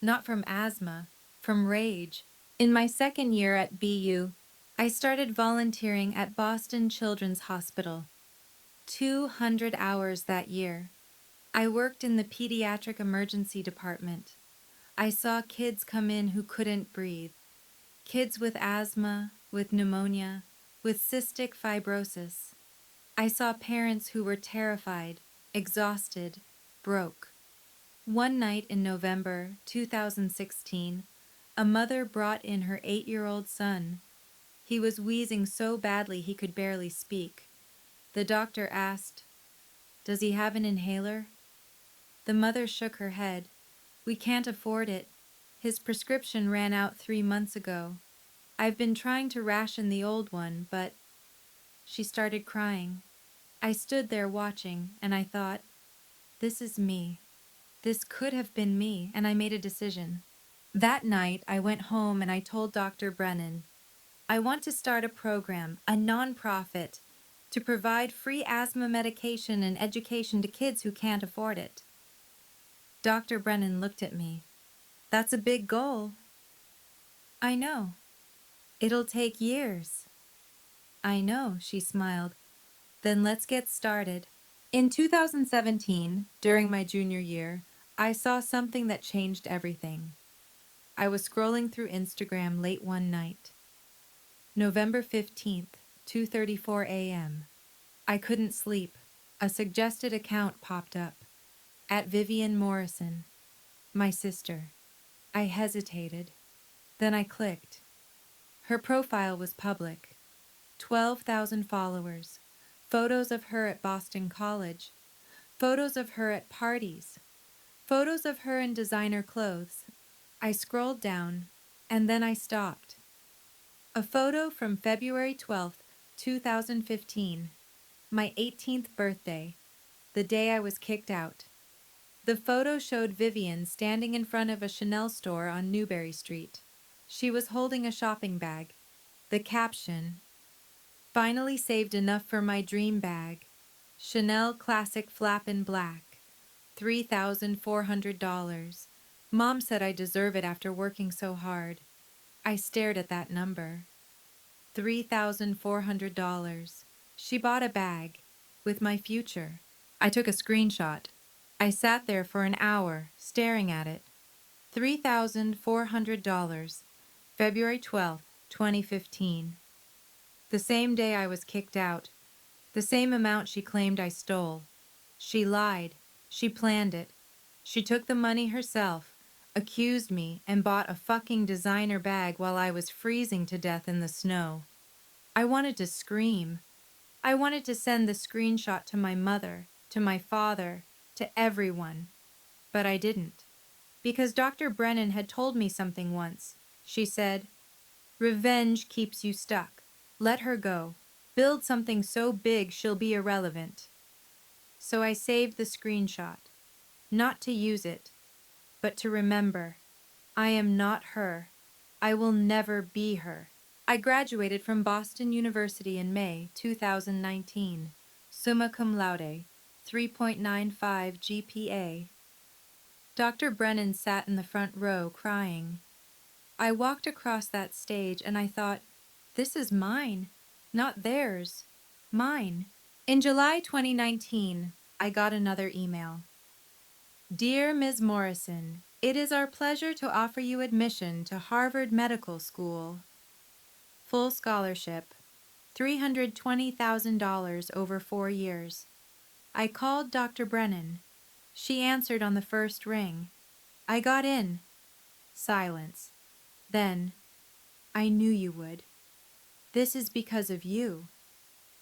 S1: not from asthma, from rage. In my second year at BU, I started volunteering at Boston Children's Hospital. 200 hours that year. I worked in the pediatric emergency department. I saw kids come in who couldn't breathe. Kids with asthma, with pneumonia, with cystic fibrosis. I saw parents who were terrified, exhausted, broke. One night in November 2016, a mother brought in her 8-year-old son. He was wheezing so badly he could barely speak. The doctor asked, "Does he have an inhaler?" The mother shook her head. "We can't afford it. His prescription ran out 3 months ago. I've been trying to ration the old one, but—" She started crying. I stood there watching, and I thought, this is me. This could have been me, and I made a decision. That night, I went home and I told Dr. Brennan, I want to start a program, a nonprofit, to provide free asthma medication and education to kids who can't afford it. Dr. Brennan looked at me. That's a big goal. I know. It'll take years. I know, she smiled. Then let's get started. In 2017, during my junior year, I saw something that changed everything. I was scrolling through Instagram late one night. November 15th, 2:34 a.m. I couldn't sleep. A suggested account popped up. At Vivian Morrison, my sister. I hesitated. Then I clicked. Her profile was public. 12,000 followers. Photos of her at Boston College. Photos of her at parties. Photos of her in designer clothes. I scrolled down, and then I stopped. A photo from February 12th, 2015, my 18th birthday, the day I was kicked out. The photo showed Vivian standing in front of a Chanel store on Newbury Street. She was holding a shopping bag. The caption, finally saved enough for my dream bag. Chanel Classic Flap in Black. $3,400. Mom said I deserve it after working so hard. I stared at that number. $3,400. She bought a bag with my future. I took a screenshot. I sat there for an hour, staring at it. $3,400. February 12th, 2015. The same day I was kicked out. The same amount she claimed I stole. She lied. She planned it. She took the money herself, accused me, and bought a fucking designer bag while I was freezing to death in the snow. I wanted to scream. I wanted to send the screenshot to my mother, to my father, to everyone. But I didn't. Because Dr. Brennan had told me something once. She said, revenge keeps you stuck. Let her go. Build something so big she'll be irrelevant. So I saved the screenshot. Not to use it, but to remember. I am not her. I will never be her. I graduated from Boston University in May 2019. Summa cum laude, 3.95 GPA. Dr. Brennan sat in the front row crying. I walked across that stage and I thought, this is mine, not theirs. Mine. In July 2019, I got another email. Dear Ms. Morrison, it is our pleasure to offer you admission to Harvard Medical School. Full scholarship, $320,000 over 4 years. I called Dr. Brennan. She answered on the first ring. I got in. Silence. Then, I knew you would. This is because of you.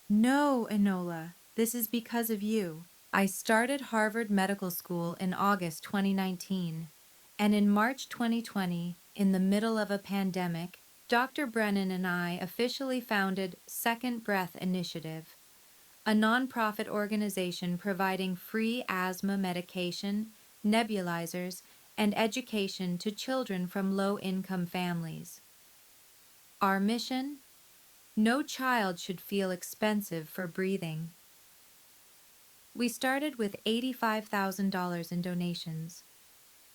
S1: No, Enola, this is because of you. I started Harvard Medical School in August 2019, and in March 2020, in the middle of a pandemic, Dr. Brennan and I officially founded Second Breath Initiative, a nonprofit organization providing free asthma medication, nebulizers, and education to children from low-income families. Our mission? No child should feel expensive for breathing. We started with $85,000 in donations.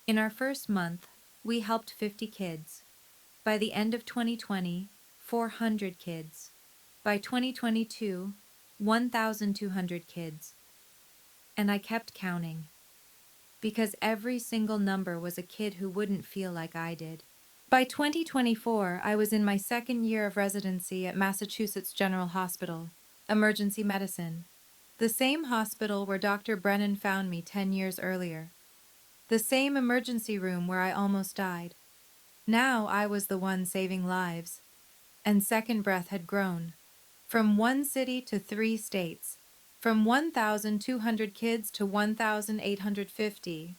S1: In our first month, we helped 50 kids. By the end of 2020, 400 kids. By 2022, 1,200 kids. And I kept counting. Because every single number was a kid who wouldn't feel like I did. By 2024, I was in my second year of residency at Massachusetts General Hospital, emergency medicine. The same hospital where Dr. Brennan found me 10 years earlier. The same emergency room where I almost died. Now I was the one saving lives. And Second Breath had grown. From 1 city to 3 states. From 1,200 kids to 1,850.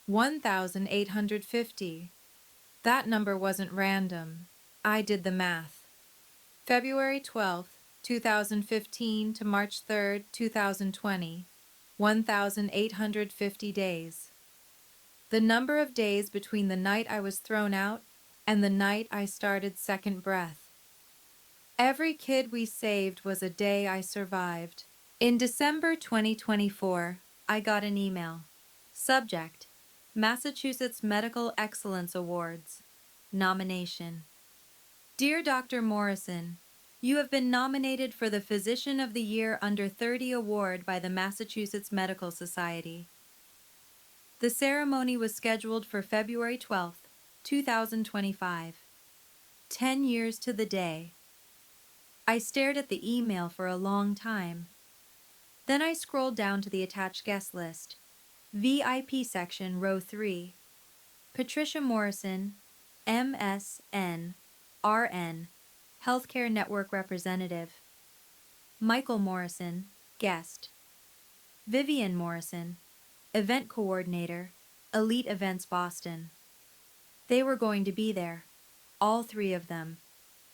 S1: 1,850. That number wasn't random. I did the math. February 12th, 2015 to March 3rd, 2020. 1,850 days. The number of days between the night I was thrown out and the night I started second breath. Every kid we saved was a day I survived. In December 2024, I got an email. Subject: Massachusetts Medical Excellence Awards. Nomination. Dear Dr. Morrison, you have been nominated for the Physician of the Year Under 30 Award by the Massachusetts Medical Society. The ceremony was scheduled for February 12th, 2025. 10 years to the day. I stared at the email for a long time. Then I scrolled down to the attached guest list. VIP section, row 3. Patricia Morrison, MSN, RN, Healthcare Network Representative. Michael Morrison, guest. Vivian Morrison, Event Coordinator, Elite Events Boston. They were going to be there, all 3 of them,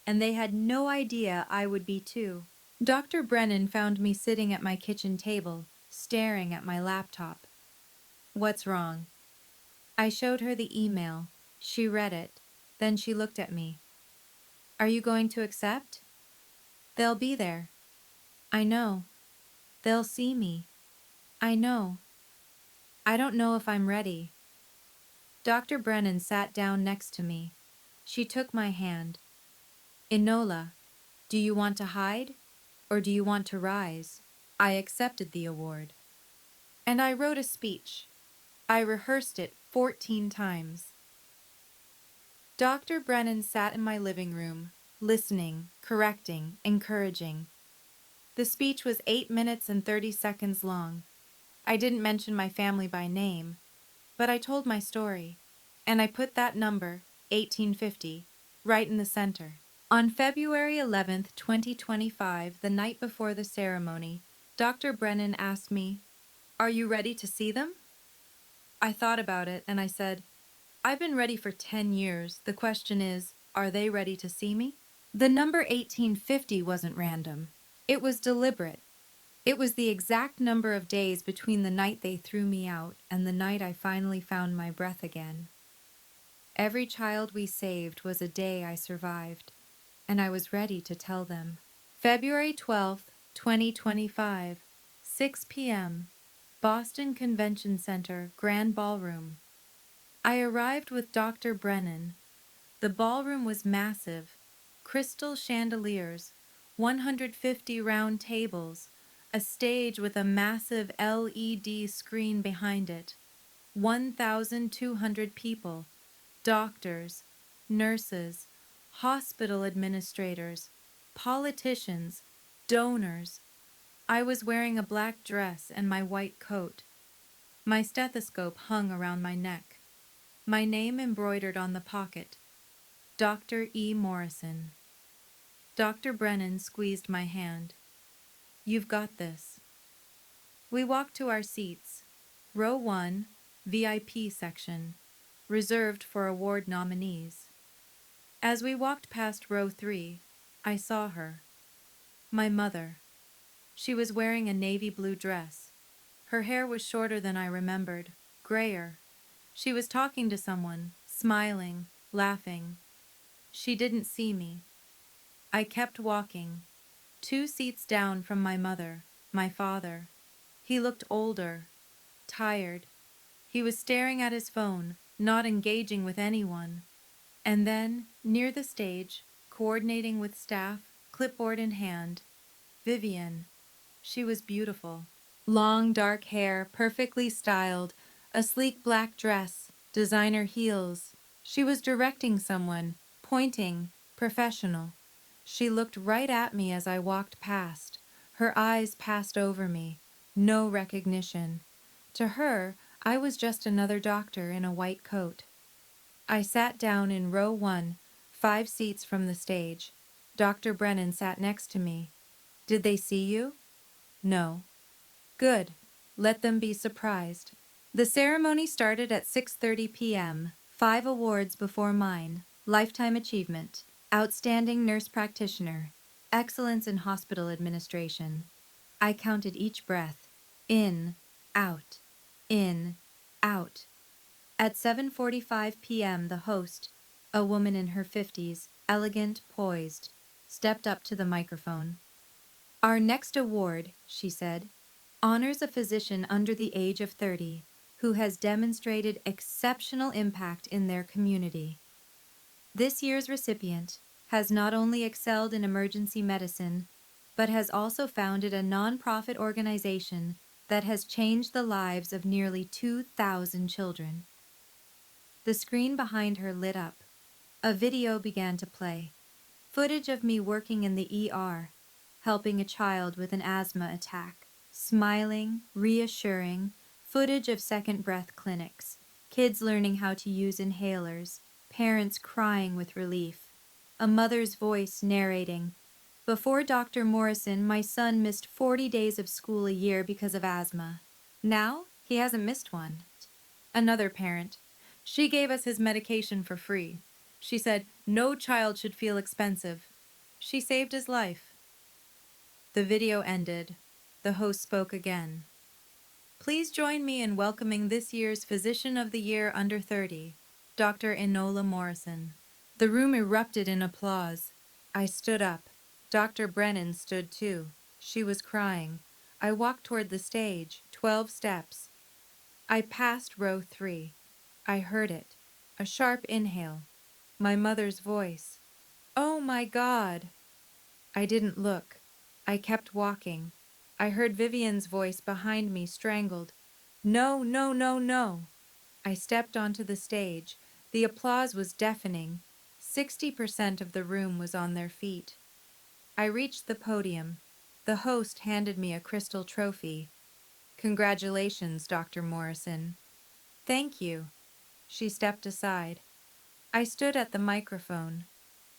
S1: and they had no idea I would be too. Dr. Brennan found me sitting at my kitchen table, staring at my laptop. What's wrong? I showed her the email. She read it. Then she looked at me. Are you going to accept? They'll be there. I know. They'll see me. I know. I don't know if I'm ready. Dr. Brennan sat down next to me. She took my hand. Enola, do you want to hide or do you want to rise? I accepted the award. And I wrote a speech. I rehearsed it 14 times. Dr. Brennan sat in my living room, listening, correcting, encouraging. The speech was 8 minutes and 30 seconds long. I didn't mention my family by name, but I told my story, and I put that number, 1850, right in the center. On February 11th, 2025, the night before the ceremony, Dr. Brennan asked me, "Are you ready to see them?" I thought about it and I said, I've been ready for 10 years. The question is, are they ready to see me? The number 1850 wasn't random. It was deliberate. It was the exact number of days between the night they threw me out and the night I finally found my breath again. Every child we saved was a day I survived, and I was ready to tell them. February 12th, 2025, 6 p.m., Boston Convention Center, Grand Ballroom. I arrived with Dr. Brennan. The ballroom was massive. Crystal chandeliers, 150 round tables, a stage with a massive LED screen behind it, 1,200 people, doctors, nurses, hospital administrators, politicians, donors. I was wearing a black dress and my white coat. My stethoscope hung around my neck. My name embroidered on the pocket, Dr. E. Morrison. Dr. Brennan squeezed my hand. You've got this. We walked to our seats. Row 1, VIP section, reserved for award nominees. As we walked past row 3, I saw her. My mother. She was wearing a navy blue dress. Her hair was shorter than I remembered, grayer. She was talking to someone, smiling, laughing. She didn't see me. I kept walking. 2 seats down from my mother, my father. He looked older, tired. He was staring at his phone, not engaging with anyone. And then, near the stage, coordinating with staff, clipboard in hand, Vivian. She was beautiful. Long dark hair, perfectly styled, a sleek black dress, designer heels. She was directing someone, pointing, professional. She looked right at me as I walked past. Her eyes passed over me. No recognition. To her, I was just another doctor in a white coat. I sat down in row 1, 5 seats from the stage. Dr. Brennan sat next to me. Did they see you? No. Good. Let them be surprised. The ceremony started at 6:30 p.m. 5 awards before mine. Lifetime Achievement, Outstanding Nurse Practitioner, Excellence in Hospital Administration. I counted each breath. In, out, in, out. At 7:45 p.m., the host, a woman in her 50s, elegant, poised, stepped up to the microphone. "Our next award," she said, "honors a physician under the age of 30 who has demonstrated exceptional impact in their community. This year's recipient has not only excelled in emergency medicine, but has also founded a nonprofit organization that has changed the lives of nearly 2,000 children." The screen behind her lit up. A video began to play. Footage of me working in the ER, helping a child with an asthma attack. Smiling, reassuring, footage of second breath clinics, kids learning how to use inhalers, parents crying with relief. A mother's voice narrating, "Before Dr. Morrison, my son missed 40 days of school a year because of asthma. Now, he hasn't missed one." Another parent, "She gave us his medication for free. She said no child should feel expensive. She saved his life." The video ended. The host spoke again. "Please join me in welcoming this year's Physician of the Year under 30, Dr. Enola Morrison." The room erupted in applause. I stood up. Dr. Brennan stood too. She was crying. I walked toward the stage, 12 steps. I passed row 3. I heard it. A sharp inhale. My mother's voice. "Oh my God!" I didn't look. I kept walking. I heard Vivian's voice behind me, strangled. "No, no, no, no." I stepped onto the stage. The applause was deafening. 60% of the room was on their feet. I reached the podium. The host handed me a crystal trophy. "Congratulations, Dr. Morrison." "Thank you." She stepped aside. I stood at the microphone.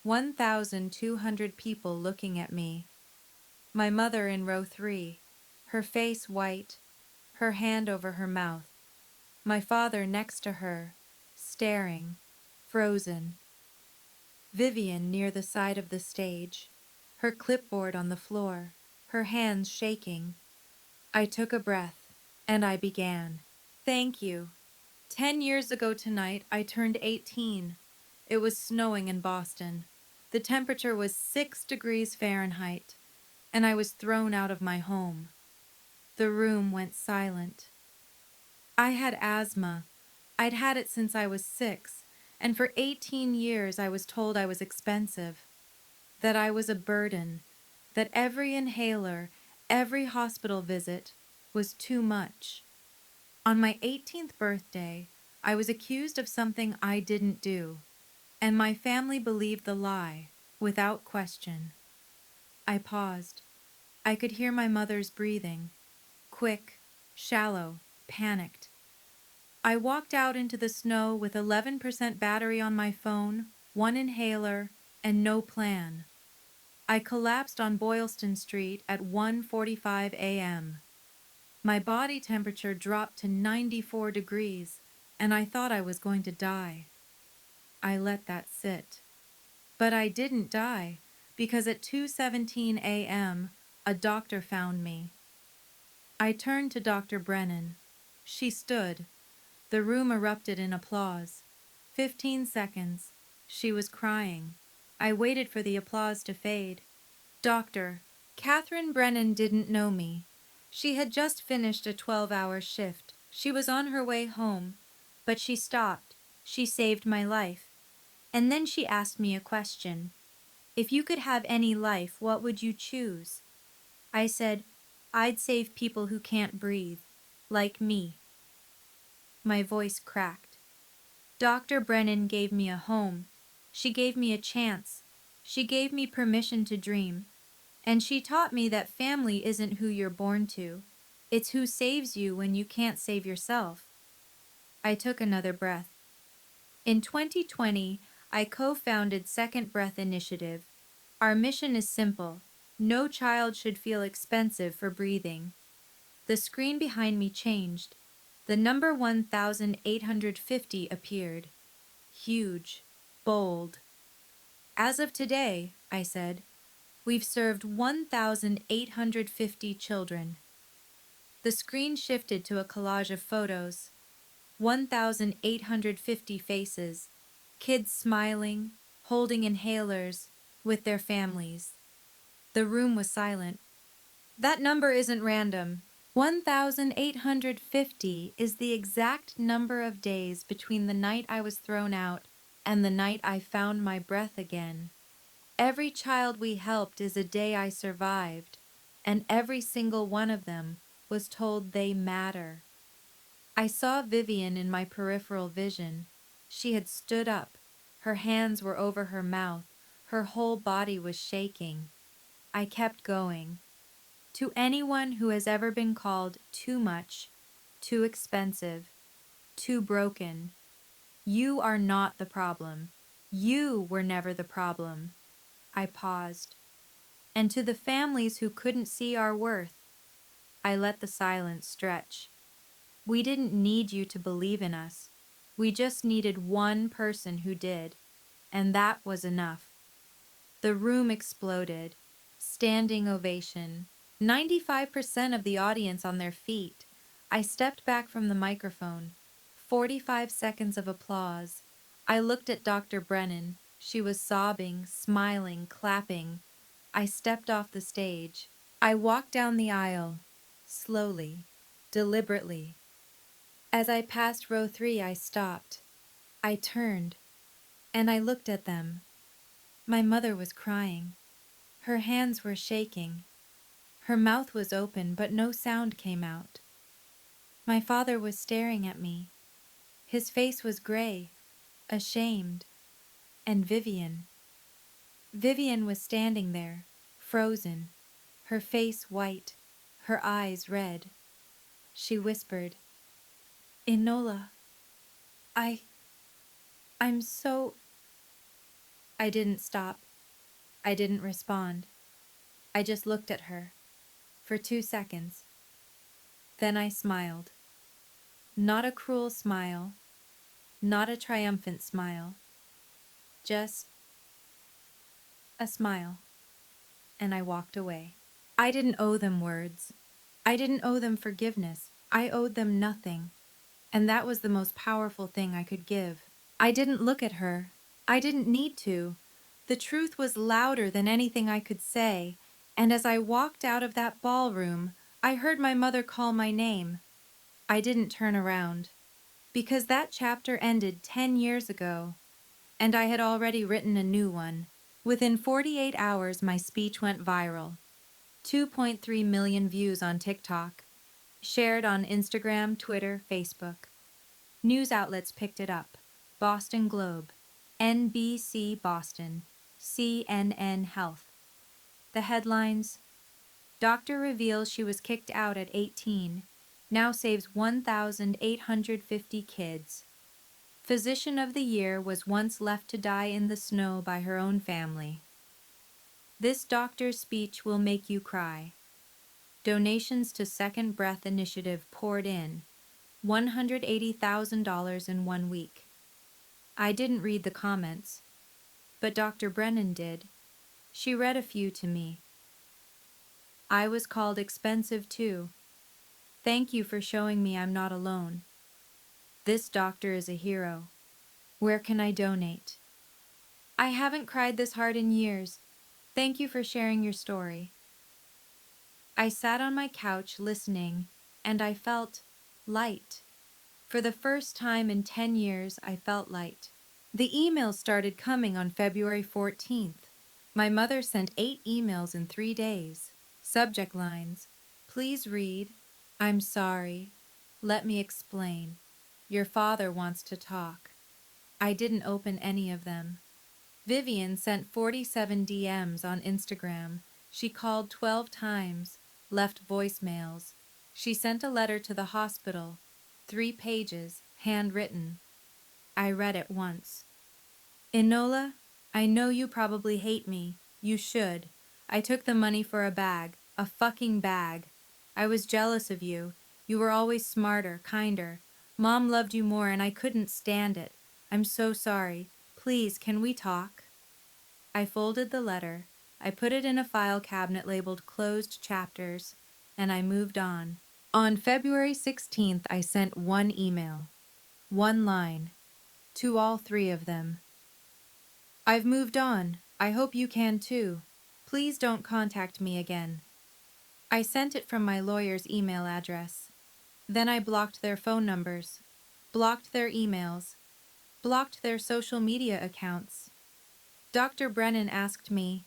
S1: 1,200 people looking at me. My mother in row 3, her face white, her hand over her mouth. My father next to her, staring, frozen. Vivian near the side of the stage, her clipboard on the floor, her hands shaking. I took a breath, and I began. "Thank you. 10 years ago tonight, I turned 18. It was snowing in Boston. The temperature was 6 degrees Fahrenheit, and I was thrown out of my home." The room went silent. I had asthma. I'd had it since I was 6, and for 18 years I was told I was expensive, that I was a burden, that every inhaler, every hospital visit was too much. On my 18th birthday, I was accused of something I didn't do, and my family believed the lie, without question. I paused. I could hear my mother's breathing, quick, shallow, panicked. I walked out into the snow with 11% battery on my phone, 1 inhaler, and no plan. I collapsed on Boylston Street at 1:45 a.m. My body temperature dropped to 94 degrees, and I thought I was going to die. I let that sit. But I didn't die, because at 2:17 a.m., a doctor found me. I turned to Dr. Brennan. She stood. The room erupted in applause. 15 seconds. She was crying. I waited for the applause to fade. "Doctor, Catherine Brennan didn't know me. She had just finished a 12-hour shift. She was on her way home, but she stopped. She saved my life. And then she asked me a question. 'If you could have any life, what would you choose?' I said, 'I'd save people who can't breathe, like me.'" My voice cracked. Dr. Brennan gave me a home. She gave me a chance. She gave me permission to dream. And she taught me that family isn't who you're born to. It's who saves you when you can't save yourself. I took another breath. In 2020, I co-founded Second Breath Initiative. Our mission is simple. No child should feel expensive for breathing. The screen behind me changed. The number 1,850 appeared. Huge, bold. "As of today," I said, "we've served 1,850 children." The screen shifted to a collage of photos. 1,850 faces, kids smiling, holding inhalers, with their families. The room was silent. That number isn't random. 1,850 is the exact number of days between the night I was thrown out and the night I found my breath again. Every child we helped is a day I survived, and every single one of them was told they matter. I saw Vivian in my peripheral vision. She had stood up. Her hands were over her mouth. Her whole body was shaking. I kept going. To anyone who has ever been called too much, too expensive, too broken, you are not the problem. You were never the problem. I paused. And to the families who couldn't see our worth, I let the silence stretch. We didn't need you to believe in us. We just needed one person who did, and that was enough. The room exploded. Standing ovation. 95% of the audience on their feet. I stepped back from the microphone. 45 seconds of applause. I looked at Dr. Brennan. She was sobbing, smiling, clapping. I stepped off the stage. I walked down the aisle, slowly, deliberately. As I passed row 3, I stopped. I turned, and I looked at them. My mother was crying. Her hands were shaking. Her mouth was open, but no sound came out. My father was staring at me. His face was gray, ashamed. And Vivian. Vivian was standing there, frozen, her face white, her eyes red. She whispered, "Enola, I... I'm so..." I didn't stop. I didn't respond. I just looked at her. For 2 seconds. Then I smiled. Not a cruel smile, not a triumphant smile, just a smile, and I walked away. I didn't owe them words. I didn't owe them forgiveness. I owed them nothing, and that was the most powerful thing I could give. I didn't look at her. I didn't need to. The truth was louder than anything I could say, and as I walked out of that ballroom, I heard my mother call my name. I didn't turn around, because that chapter ended 10 years ago, and I had already written a new one. Within 48 hours, my speech went viral. 2.3 million views on TikTok, shared on Instagram, Twitter, Facebook. News outlets picked it up. Boston Globe, NBC Boston, CNN Health. The headlines: Doctor reveals she was kicked out at 18, now saves 1,850 kids. Physician of the Year was once left to die in the snow by her own family. This doctor's speech will make you cry. Donations to Second Breath Initiative poured in, $180,000 in 1 week. I didn't read the comments, but Dr. Brennan did. She read a few to me. I was called expensive too. Thank you for showing me I'm not alone. This doctor is a hero. Where can I donate? I haven't cried this hard in years. Thank you for sharing your story. I sat on my couch listening, and I felt light. For the first time in 10 years, I felt light. The emails started coming on February 14th. My mother sent 8 emails in 3 days. Subject lines: please read, I'm sorry, let me explain, your father wants to talk. I didn't open any of them. Vivian sent 47 DMs on Instagram. She called 12 times, left voicemails. She sent a letter to the hospital, 3 pages, handwritten. I read it once. Enola, I know you probably hate me. You should. I took the money for a bag. A fucking bag. I was jealous of you. You were always smarter, kinder. Mom loved you more and I couldn't stand it. I'm so sorry. Please, can we talk? I folded the letter. I put it in a file cabinet labeled Closed Chapters, and I moved on. On February 16th, I sent 1 email. One line. To all three of them. I've moved on. I hope you can too. Please don't contact me again. I sent it from my lawyer's email address. Then I blocked their phone numbers, blocked their emails, blocked their social media accounts. Dr. Brennan asked me,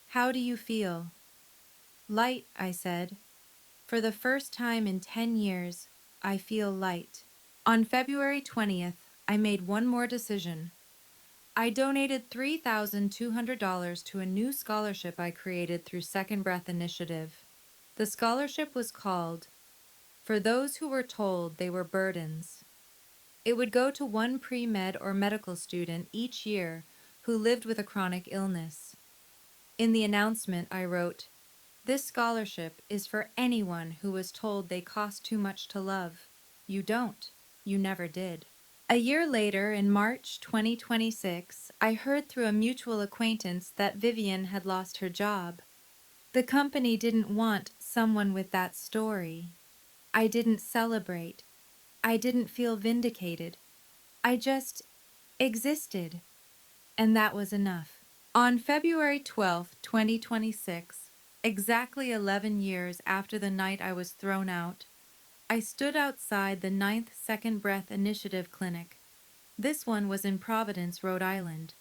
S1: "How do you feel?" "Light," I said. "For the first time in 10 years, I feel light." On February 20th, I made one more decision. I donated $3,200 to a new scholarship I created through Second Breath Initiative. The scholarship was called "For Those Who Were Told They Were Burdens." It would go to one pre-med or medical student each year who lived with a chronic illness. In the announcement, I wrote, "This scholarship is for anyone who was told they cost too much to love. You don't. You never did." A year later, in March 2026, I heard through a mutual acquaintance that Vivian had lost her job. The company didn't want someone with that story. I didn't celebrate. I didn't feel vindicated. I just existed, and that was enough. On February 12th, 2026, exactly 11 years after the night I was thrown out, I stood outside the 9th Second Breath Initiative Clinic. This one was in Providence, Rhode Island.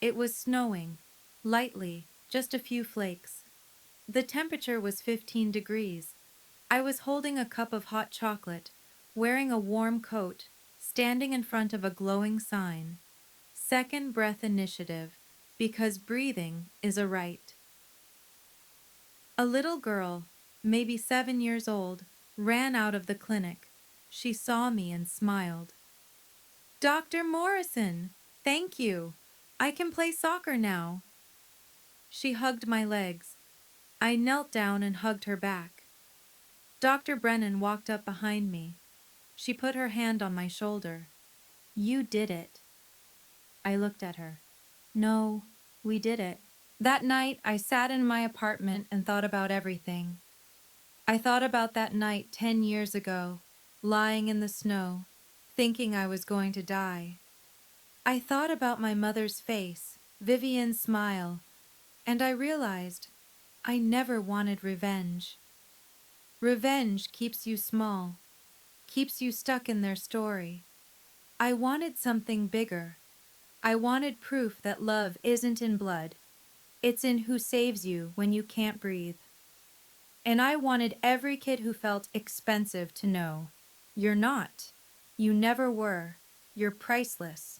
S1: It was snowing, lightly, just a few flakes. The temperature was 15 degrees. I was holding a cup of hot chocolate, wearing a warm coat, standing in front of a glowing sign. Second Breath Initiative, because breathing is a right. A little girl, maybe 7 years old, ran out of the clinic. She saw me and smiled. "Dr. Morrison, thank you. I can play soccer now." She hugged my legs. I knelt down and hugged her back. Dr. Brennan walked up behind me. She put her hand on my shoulder. "You did it." I looked at her. "No, we did it." That night, I sat in my apartment and thought about everything. I thought about that night 10 years ago, lying in the snow, thinking I was going to die. I thought about my mother's face, Vivian's smile, and I realized I never wanted revenge. Revenge keeps you small, keeps you stuck in their story. I wanted something bigger. I wanted proof that love isn't in blood. It's in who saves you when you can't breathe. And I wanted every kid who felt expensive to know, you're not. You never were. You're priceless.